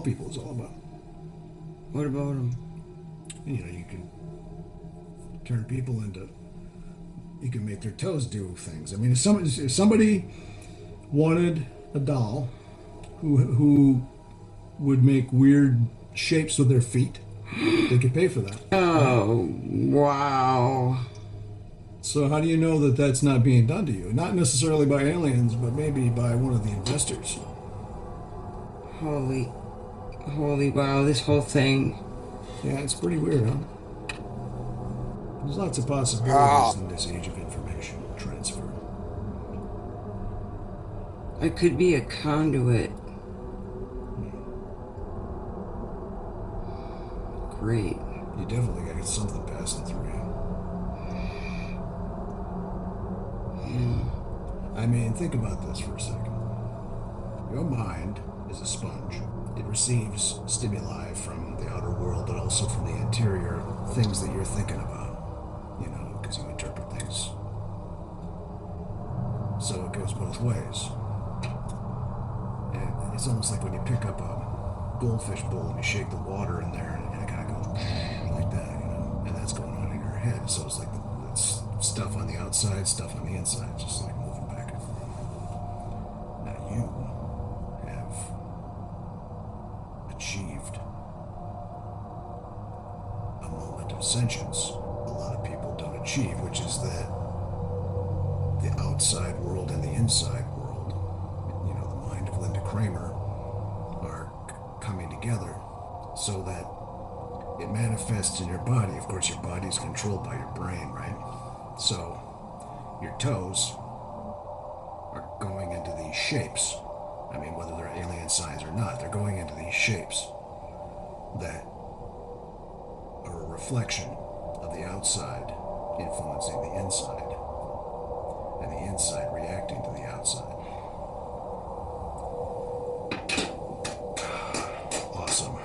S2: People is all about.
S5: What about them?
S2: You can turn people into. You can make their toes do things. I mean, if somebody wanted a doll who would make weird shapes with their feet, they could pay for that.
S5: Oh, wow.
S2: So how do you know that that's not being done to you? Not necessarily by aliens, but maybe by one of the investors.
S5: Holy wow, this whole thing.
S2: Yeah, it's pretty weird, huh? There's lots of possibilities in this age of information transfer.
S5: I could be a conduit. Great.
S2: You definitely got something passing through you. I mean, think about this for a second. Your mind is a sponge. It receives stimuli from the outer world, but also from the interior things that you're thinking about. You know, because you interpret things. So it goes both ways. And it's almost like when you pick up a goldfish bowl and you shake the water in there, and it kind of goes like that, you know, and that's going on in your head. So it's like it's stuff on the outside, stuff on the inside, just like moving back and forth. Now you have achieved a moment of sentience a lot of people don't achieve, which is that the outside world and the inside world, you know, the mind of Linda Cramer, are coming together so that it manifests in your body. Of course, your body is controlled by your brain, right? So your toes are going into these shapes. I mean, whether they're alien signs or not, they're going into these shapes that are a reflection of the outside influencing the inside, and the inside reacting to the outside. Awesome.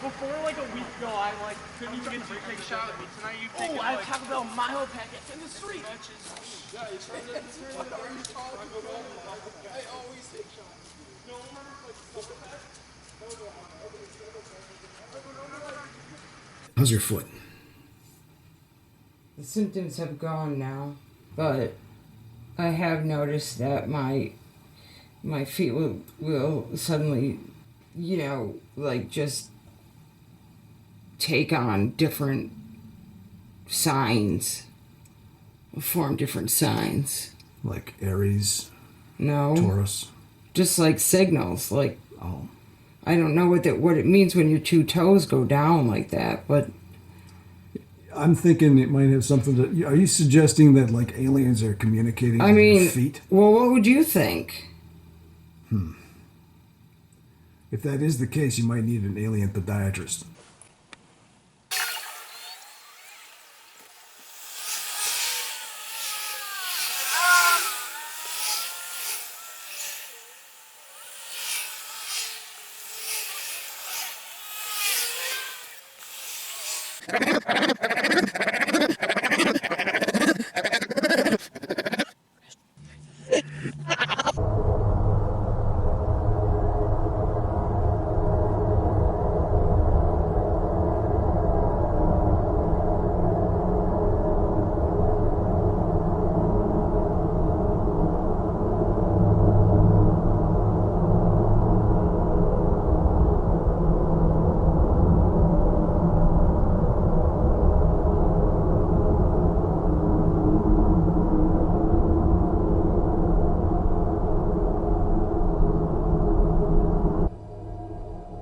S6: Before like a week ago, I like couldn't even get you to take a shot at me. Tonight you take I have Taco Bell Milo packets in the street. Yeah, it's I always take shots. No,
S2: How's your foot?
S5: The symptoms have gone now, but I have noticed that my feet will suddenly, you know, like just take on different signs, form different signs.
S2: Like Aries?
S5: No.
S2: Taurus?
S5: Just like signals, like, oh, I don't know what it means when your two toes go down like that, but
S7: I'm thinking it might have something to. Are you suggesting that like aliens are communicating with your feet?
S5: Well, what would you think?
S7: If that is the case, you might need an alien podiatrist.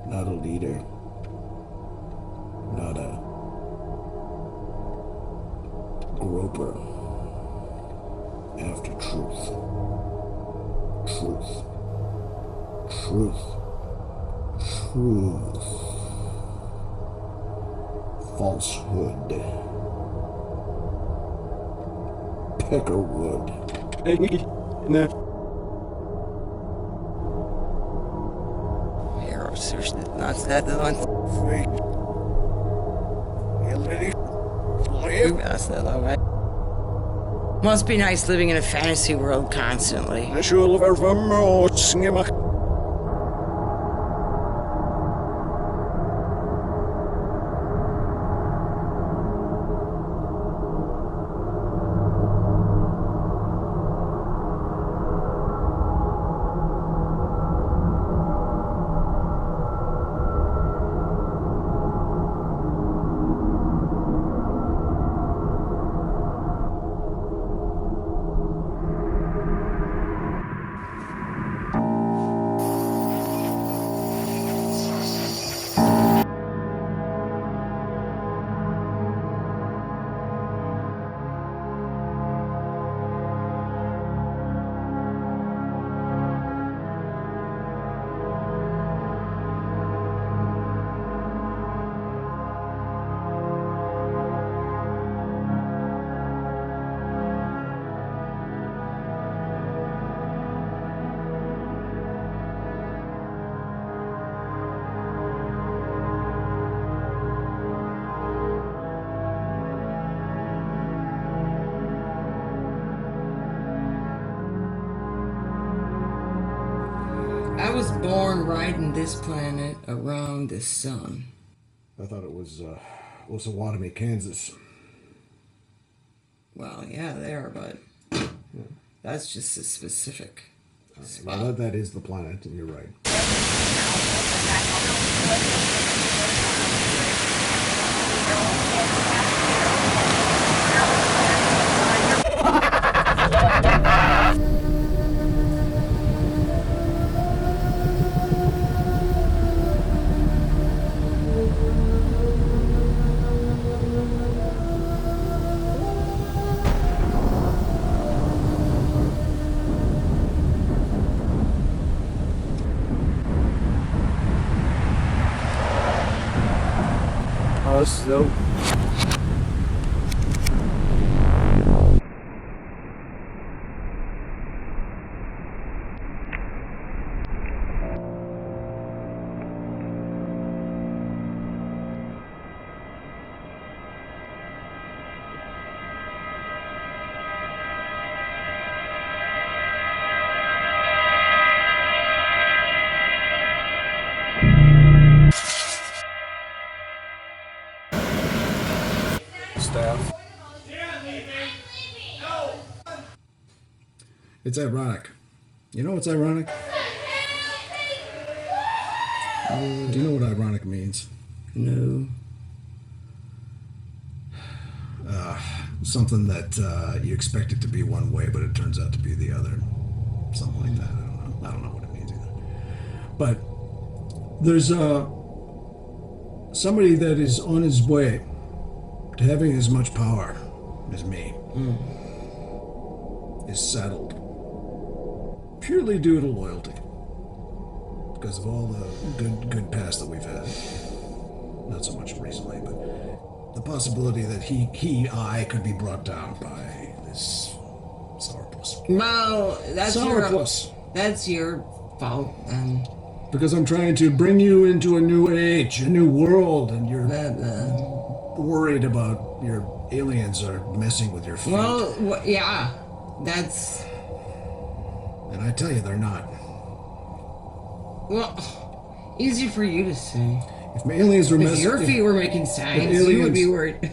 S2: Not a leader. Not a groper. After truth. Truth. Truth. Truth. Falsehood. Peckerwood.
S13: Seriously, that's that the one. That's that all right. Must be nice living in a fantasy world constantly.
S5: We're riding this planet around the sun.
S2: I thought it was Osawatomie, Kansas.
S5: Well, yeah, there, but that's just a specific spot.
S2: Well, that is the planet, and you're right.
S3: Oh, this is dope. Staff.
S2: It's ironic. You know what's ironic? Do you know what ironic means?
S5: No.
S2: Something that you expect it to be one way, but it turns out to be the other. Something like that. I don't know what it means either. But there's somebody that is on his way to having as much power as me. Is saddled purely due to loyalty, because of all the good past that we've had. Not so much recently, but the possibility that I could be brought down by this sourpuss.
S5: Well, that's
S2: sourpuss.
S5: That's your fault, then.
S2: Because I'm trying to bring you into a new age, a new world, and you're worried about your aliens are messing with your feet.
S5: Well, yeah, that's...
S2: And I tell you, they're not.
S5: Well, easy for you to say.
S2: If my aliens were messing...
S5: If your feet were making signs, you would be worried.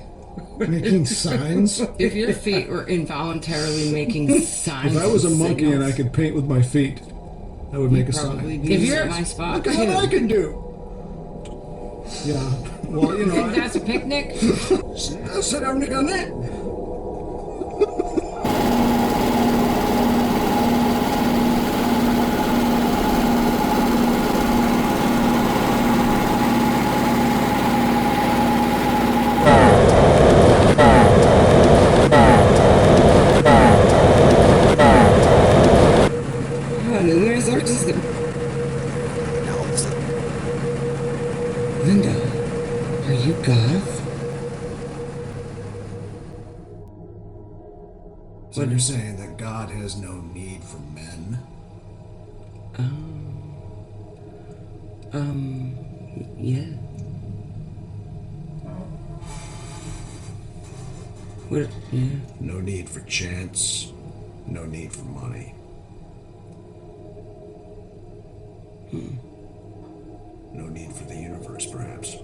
S2: Making signs?
S5: If your feet were involuntarily making signs...
S2: If I was a monkey
S5: signals,
S2: and I could paint with my feet, I would make a sign.
S5: If you're at my spot,
S2: look at what I can do. Yeah. Well, you know...
S5: Think that's a picnic?
S2: Sit down on that.
S5: Linda, are you goth?
S2: So you're saying that God has no need for men?
S5: Yeah. What? Yeah.
S2: No need for chance, no need for money. No need for the universe, perhaps.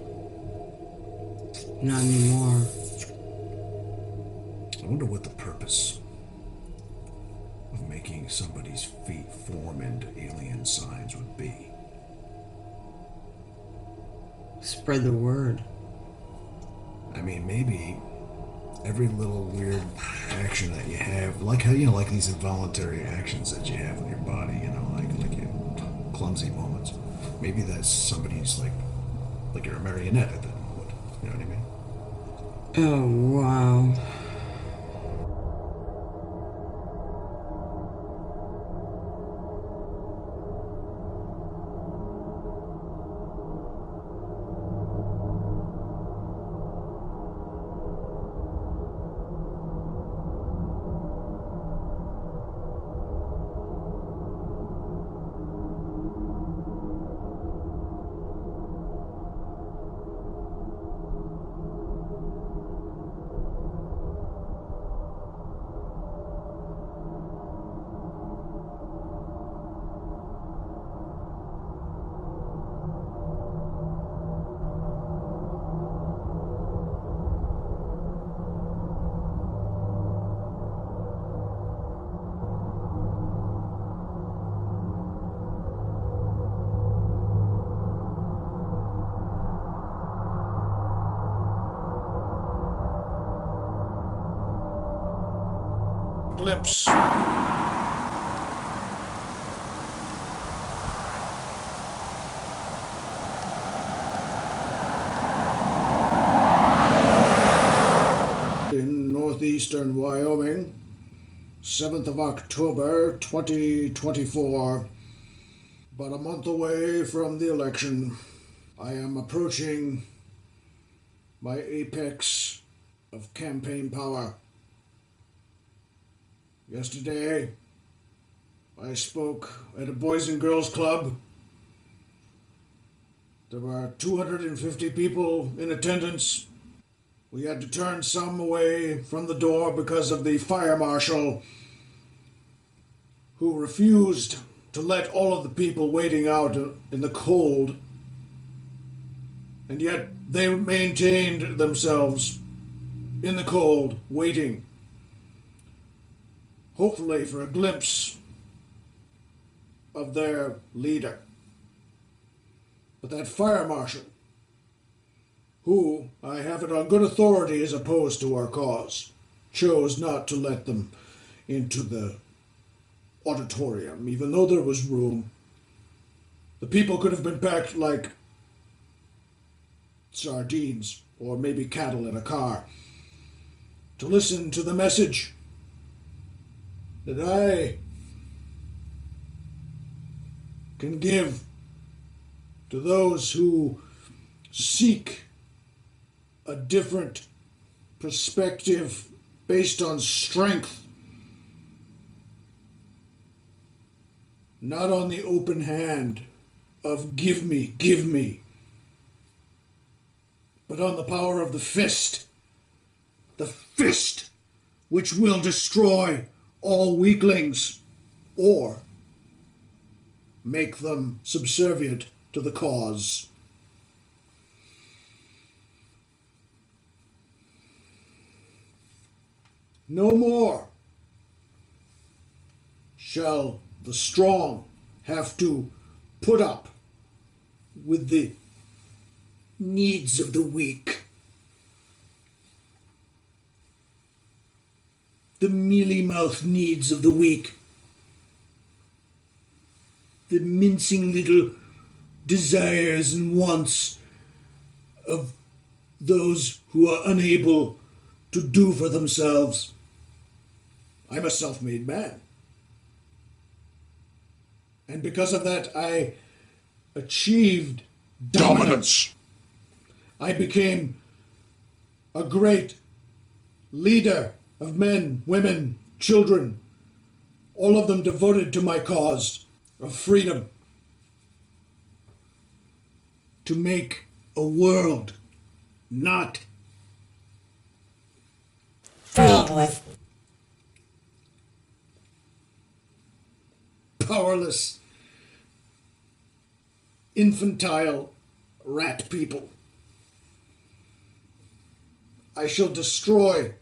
S5: Not anymore.
S2: I wonder what the purpose of making somebody's feet form into alien signs would be.
S5: Spread the word.
S2: I mean, maybe every little weird action that you have, like how, you know, like these involuntary actions that you have with your body, you know, like you clumsy moments. Maybe that's somebody's like you're a marionette at that moment. You know what I mean?
S5: Oh, wow.
S2: glimpse in northeastern Wyoming, 7th of October, 2024. About a month away from the election, I am approaching my apex of campaign power. Yesterday, I spoke at a Boys and Girls Club. There were 250 people in attendance. We had to turn some away from the door because of the fire marshal who refused to let all of the people waiting out in the cold. And yet they maintained themselves in the cold, waiting, hopefully for a glimpse of their leader. But that fire marshal, who I have it on good authority is opposed to our cause, chose not to let them into the auditorium, even though there was room. The people could have been packed like sardines, or maybe cattle in a car, to listen to the message that I can give to those who seek a different perspective based on strength, not on the open hand of give me, but on the power of the fist which will destroy all weaklings or make them subservient to the cause. No more shall the strong have to put up with the needs of the weak, the mealy-mouthed needs of the weak, the mincing little desires and wants of those who are unable to do for themselves. I'm a self-made man. And because of that, I achieved dominance. I became a great leader of men, women, children, all of them devoted to my cause of freedom, to make a world not filled with powerless, infantile rat people. I shall destroy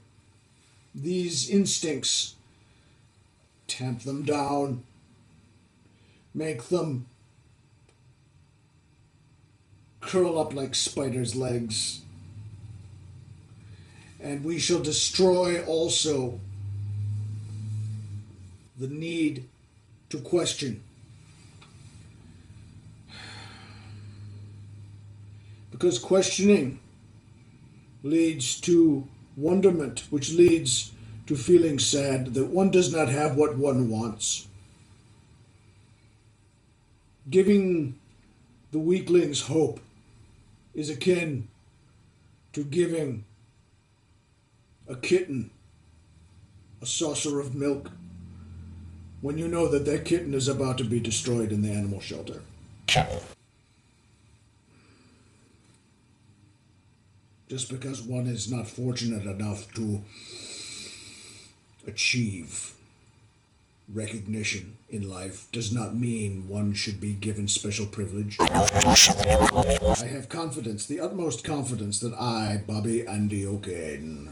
S2: these instincts, tamp them down, make them curl up like spiders' legs. And we shall destroy also the need to question. Because questioning leads to wonderment, which leads to feeling sad that one does not have what one wants. Giving the weaklings hope is akin to giving a kitten a saucer of milk when you know that that kitten is about to be destroyed in the animal shelter. Just because one is not fortunate enough to achieve recognition in life does not mean one should be given special privilege. I have confidence, the utmost confidence, that I, Bobby Andy O'Kane,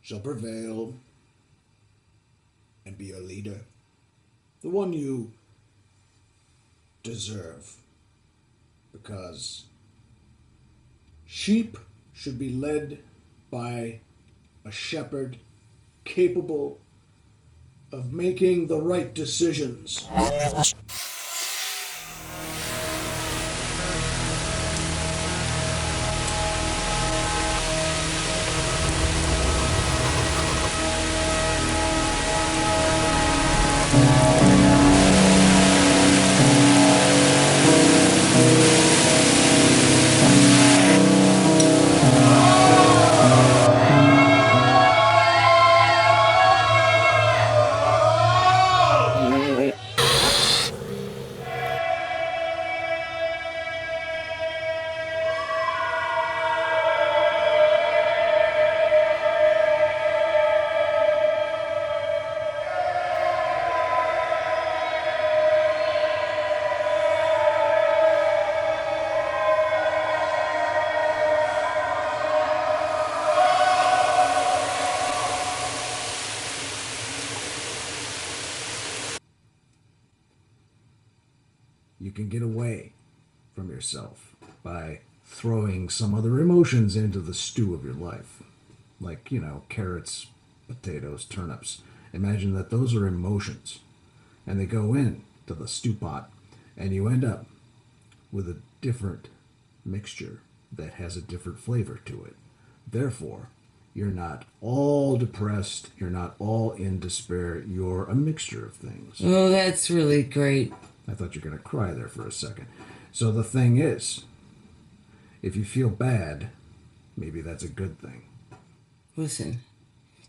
S2: shall prevail and be a leader, the one you deserve, because sheep should be led by a shepherd capable of making the right decisions. You can get away from yourself by throwing some other emotions into the stew of your life. Like, carrots, potatoes, turnips. Imagine that those are emotions. And they go in to the stew pot. And you end up with a different mixture that has a different flavor to it. Therefore, you're not all depressed. You're not all in despair. You're a mixture of things.
S5: Oh, that's really great.
S2: I thought you were going to cry there for a second. So the thing is, if you feel bad, maybe that's a good thing.
S5: Listen,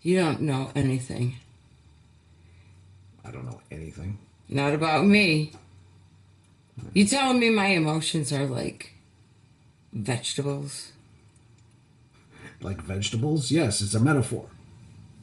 S5: you don't know anything.
S2: I don't know anything.
S5: Not about me. You telling me my emotions are like vegetables?
S2: Like vegetables? Yes, it's a metaphor.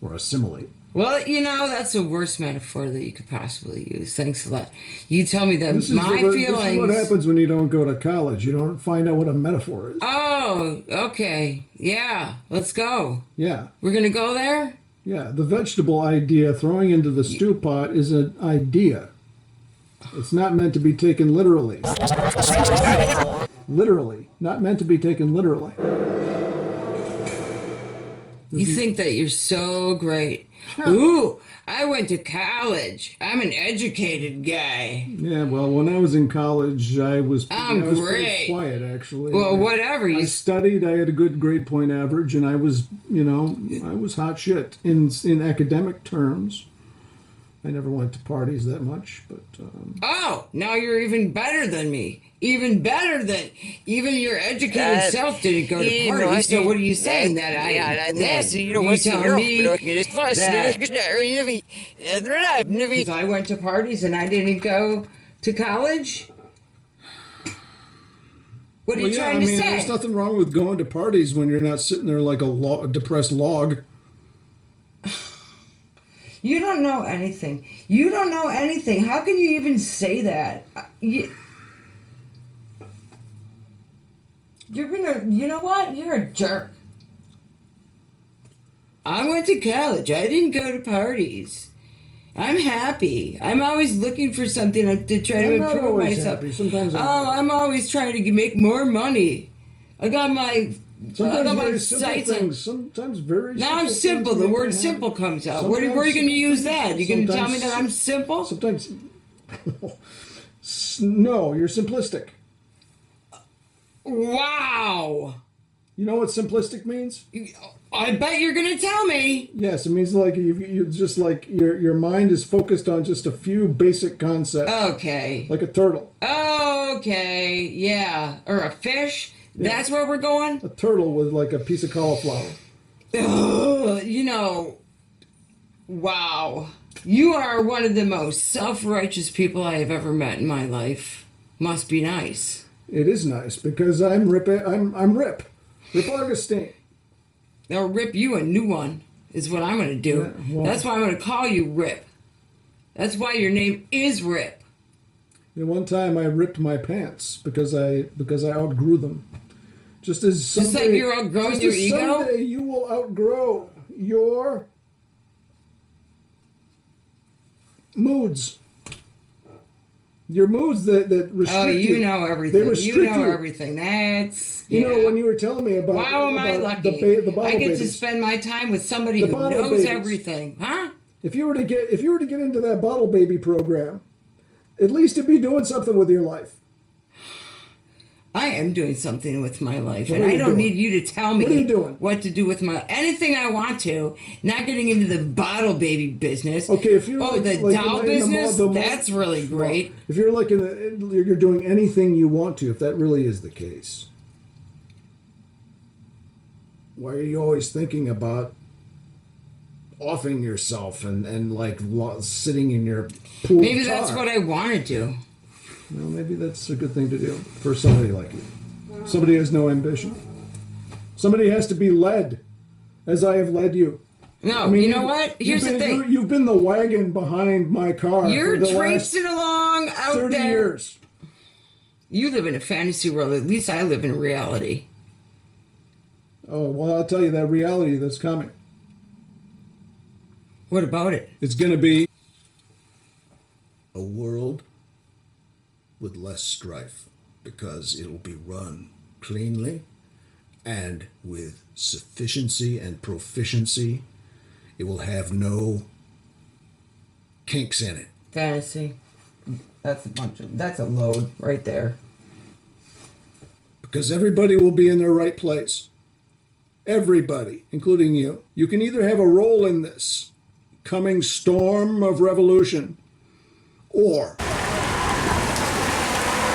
S2: Or a simile.
S5: Well, that's the worst metaphor that you could possibly use. Thanks a lot. You tell me that my feelings...
S7: This is what happens when you don't go to college. You don't find out what a metaphor is.
S5: Oh, okay. Yeah, let's go.
S7: Yeah.
S5: We're going to go there?
S7: Yeah, the vegetable idea, throwing into the stew pot, is an idea. It's not meant to be taken literally. Literally. Not meant to be taken literally.
S5: You think that you're so great. Ooh, I went to college. I'm an educated guy.
S7: Yeah, well, when I was in college, I was
S5: great.
S7: pretty quiet, actually.
S5: Well, whatever.
S7: I studied. I had a good grade point average, and I was, I was hot shit in academic terms. I never went to parties that much, but...
S5: Oh, now you're even better than me. Even better than... Even your educated self didn't go to parties, so what are you saying? That I... You tell me that I went to parties and I didn't go to college? What are you trying to say?
S7: There's nothing wrong with going to parties when you're not sitting there like a depressed log.
S5: You don't know anything. You don't know anything. How can you even say that? You're gonna... You know what? You're a jerk. I went to college. I didn't go to parties. I'm happy. I'm always looking for something to try to improve myself.
S7: Happy. Sometimes
S5: I'm always trying to make more money. I got my...
S7: Sometimes very simple things. Sometimes very
S5: now I'm simple. The word simple comes out. Where are you going to use that? You going to tell me that I'm simple?
S7: Sometimes... No, you're simplistic.
S5: Wow.
S7: You know what simplistic means?
S5: I bet you're going to tell me.
S7: Yes, it means like you just like your mind is focused on just a few basic concepts.
S5: Okay.
S7: Like a turtle.
S5: Okay, yeah. Or a fish. Yeah. That's where we're going?
S7: A turtle with like a piece of cauliflower.
S5: Wow. You are one of the most self-righteous people I have ever met in my life. Must be nice.
S7: It is nice because I'm Rip. I'm Rip. Rip Augustine.
S5: They'll rip you a new one, is what I'm going to do. Yeah, well, that's why I'm going to call you Rip. That's why your name is Rip.
S7: One time I ripped my pants because I outgrew them. Just like
S5: you're outgrowing your ego?
S7: Someday you will outgrow your moods. your moods that restrict
S5: Oh, you
S7: you.
S5: know everything.
S7: They restrict
S5: You know everything. That's
S7: You know, when you were telling me about
S5: wow, am I
S7: about
S5: lucky?
S7: the bottle
S5: I get to
S7: babies.
S5: spend my time with somebody
S7: The
S5: who
S7: bottle
S5: knows
S7: babies.
S5: everything, huh?
S7: If you were to get into that bottle baby program, at least you'd be doing something with your life.
S5: I am doing something with my life,
S7: What
S5: and
S7: are
S5: I
S7: you
S5: don't
S7: doing?
S5: need you to tell me
S7: What are you doing?
S5: what to do with my anything I want to. Not getting into the bottle baby business.
S7: Okay, if you're
S5: the doll business, that's really great.
S7: Well, if you're you're doing anything you want to, if that really is the case, why are you always thinking about offing yourself and like sitting in your pool?
S5: Maybe that's what I want to do.
S7: Well, maybe that's a good thing to do for somebody like you. Somebody who has no ambition. Somebody has to be led, as I have led you.
S5: No, you know what? Here's the thing.
S7: You've been the wagon behind my car.
S5: You're
S7: for the
S5: traipsing along out
S7: 30
S5: there.
S7: years.
S5: You live in a fantasy world. At least I live in reality.
S7: Oh, well, I'll tell you that reality that's coming.
S5: What about it?
S2: It's going to be a world with less strife because it'll be run cleanly and with sufficiency and proficiency. It will have no kinks in it.
S5: Fantasy. That's a load right there.
S2: Because everybody will be in their right place. Everybody, including you. You can either have a role in this coming storm of revolution, or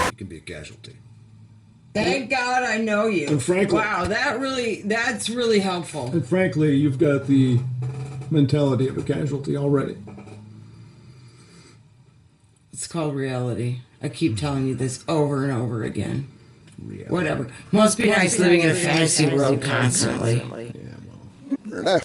S2: you can be a casualty.
S5: Thank God I know you.
S7: And frankly,
S5: wow, that's really helpful.
S7: And frankly, you've got the mentality of a casualty already.
S5: It's called reality. I keep telling you this over and over again.
S2: Reality.
S5: Whatever. Must be nice living in a fantasy world constantly.
S2: Yeah, well.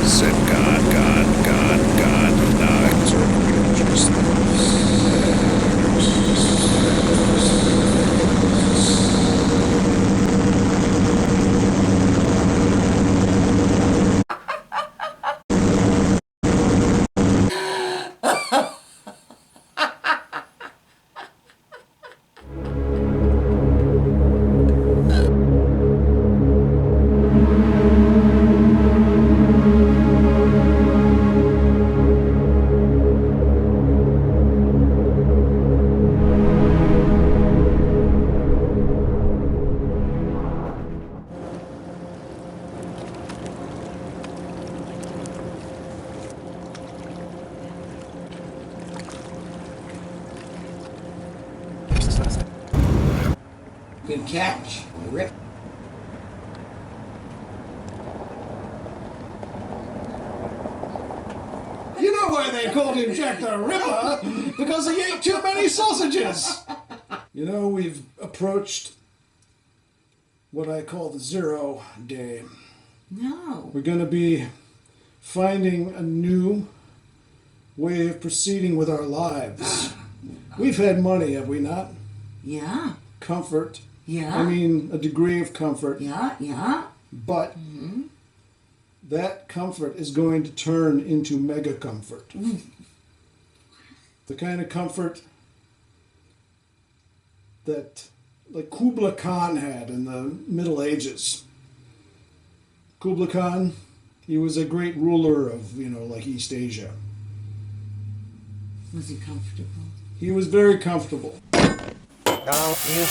S2: Said God. Now exhort just
S5: Good catch. Rip.
S2: You know why they called him Jack the Ripper? Because he ate too many sausages. You know, we've approached what I call the 0 day.
S5: No.
S2: We're going to be finding a new way of proceeding with our lives. We've had money, have we not?
S5: Yeah.
S2: Comfort.
S5: Yeah.
S2: I mean, a degree of comfort.
S5: Yeah.
S2: But that comfort is going to turn into mega comfort. The kind of comfort that, like, Kubla Khan had in the Middle Ages. Kubla Khan, he was a great ruler of, like East Asia.
S5: Was he comfortable?
S2: He was very comfortable.
S13: No, you.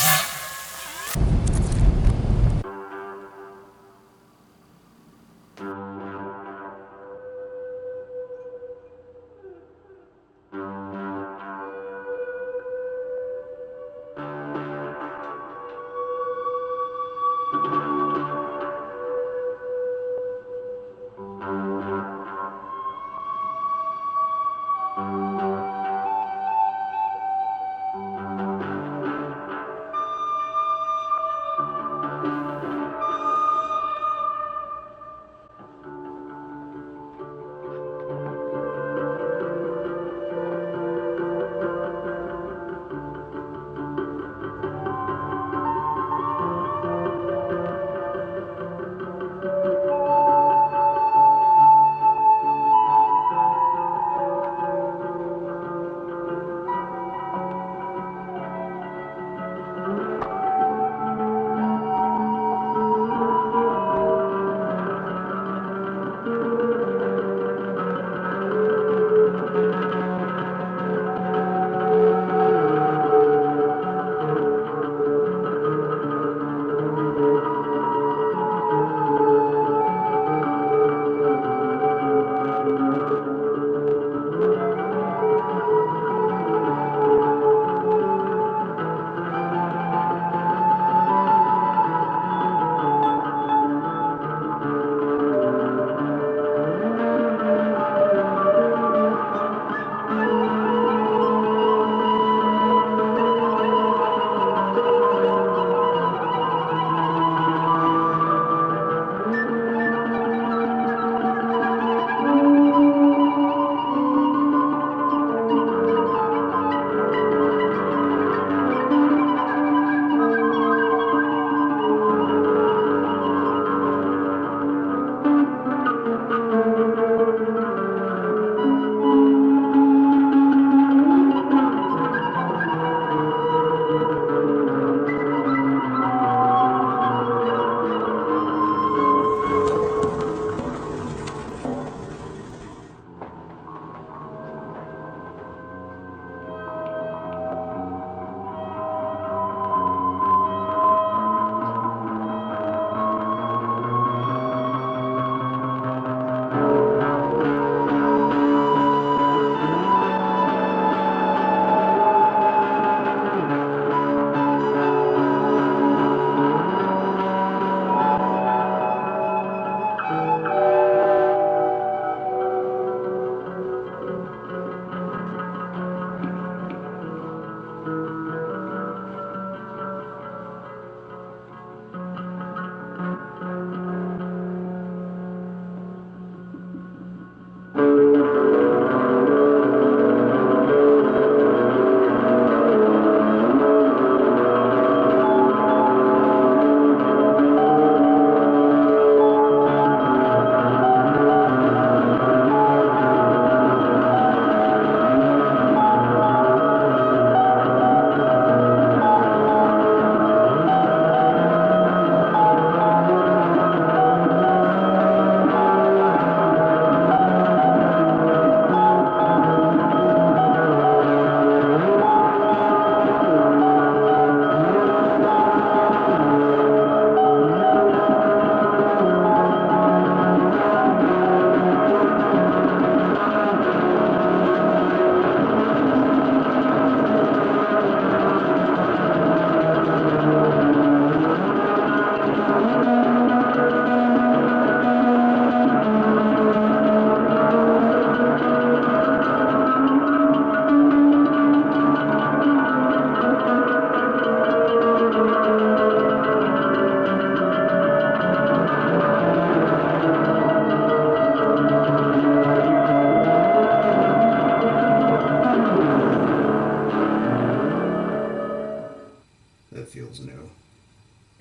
S2: feels new.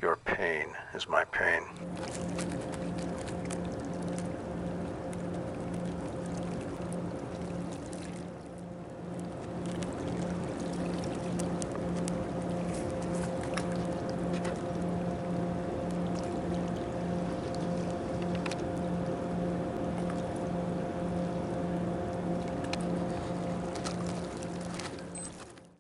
S9: Your pain is my pain.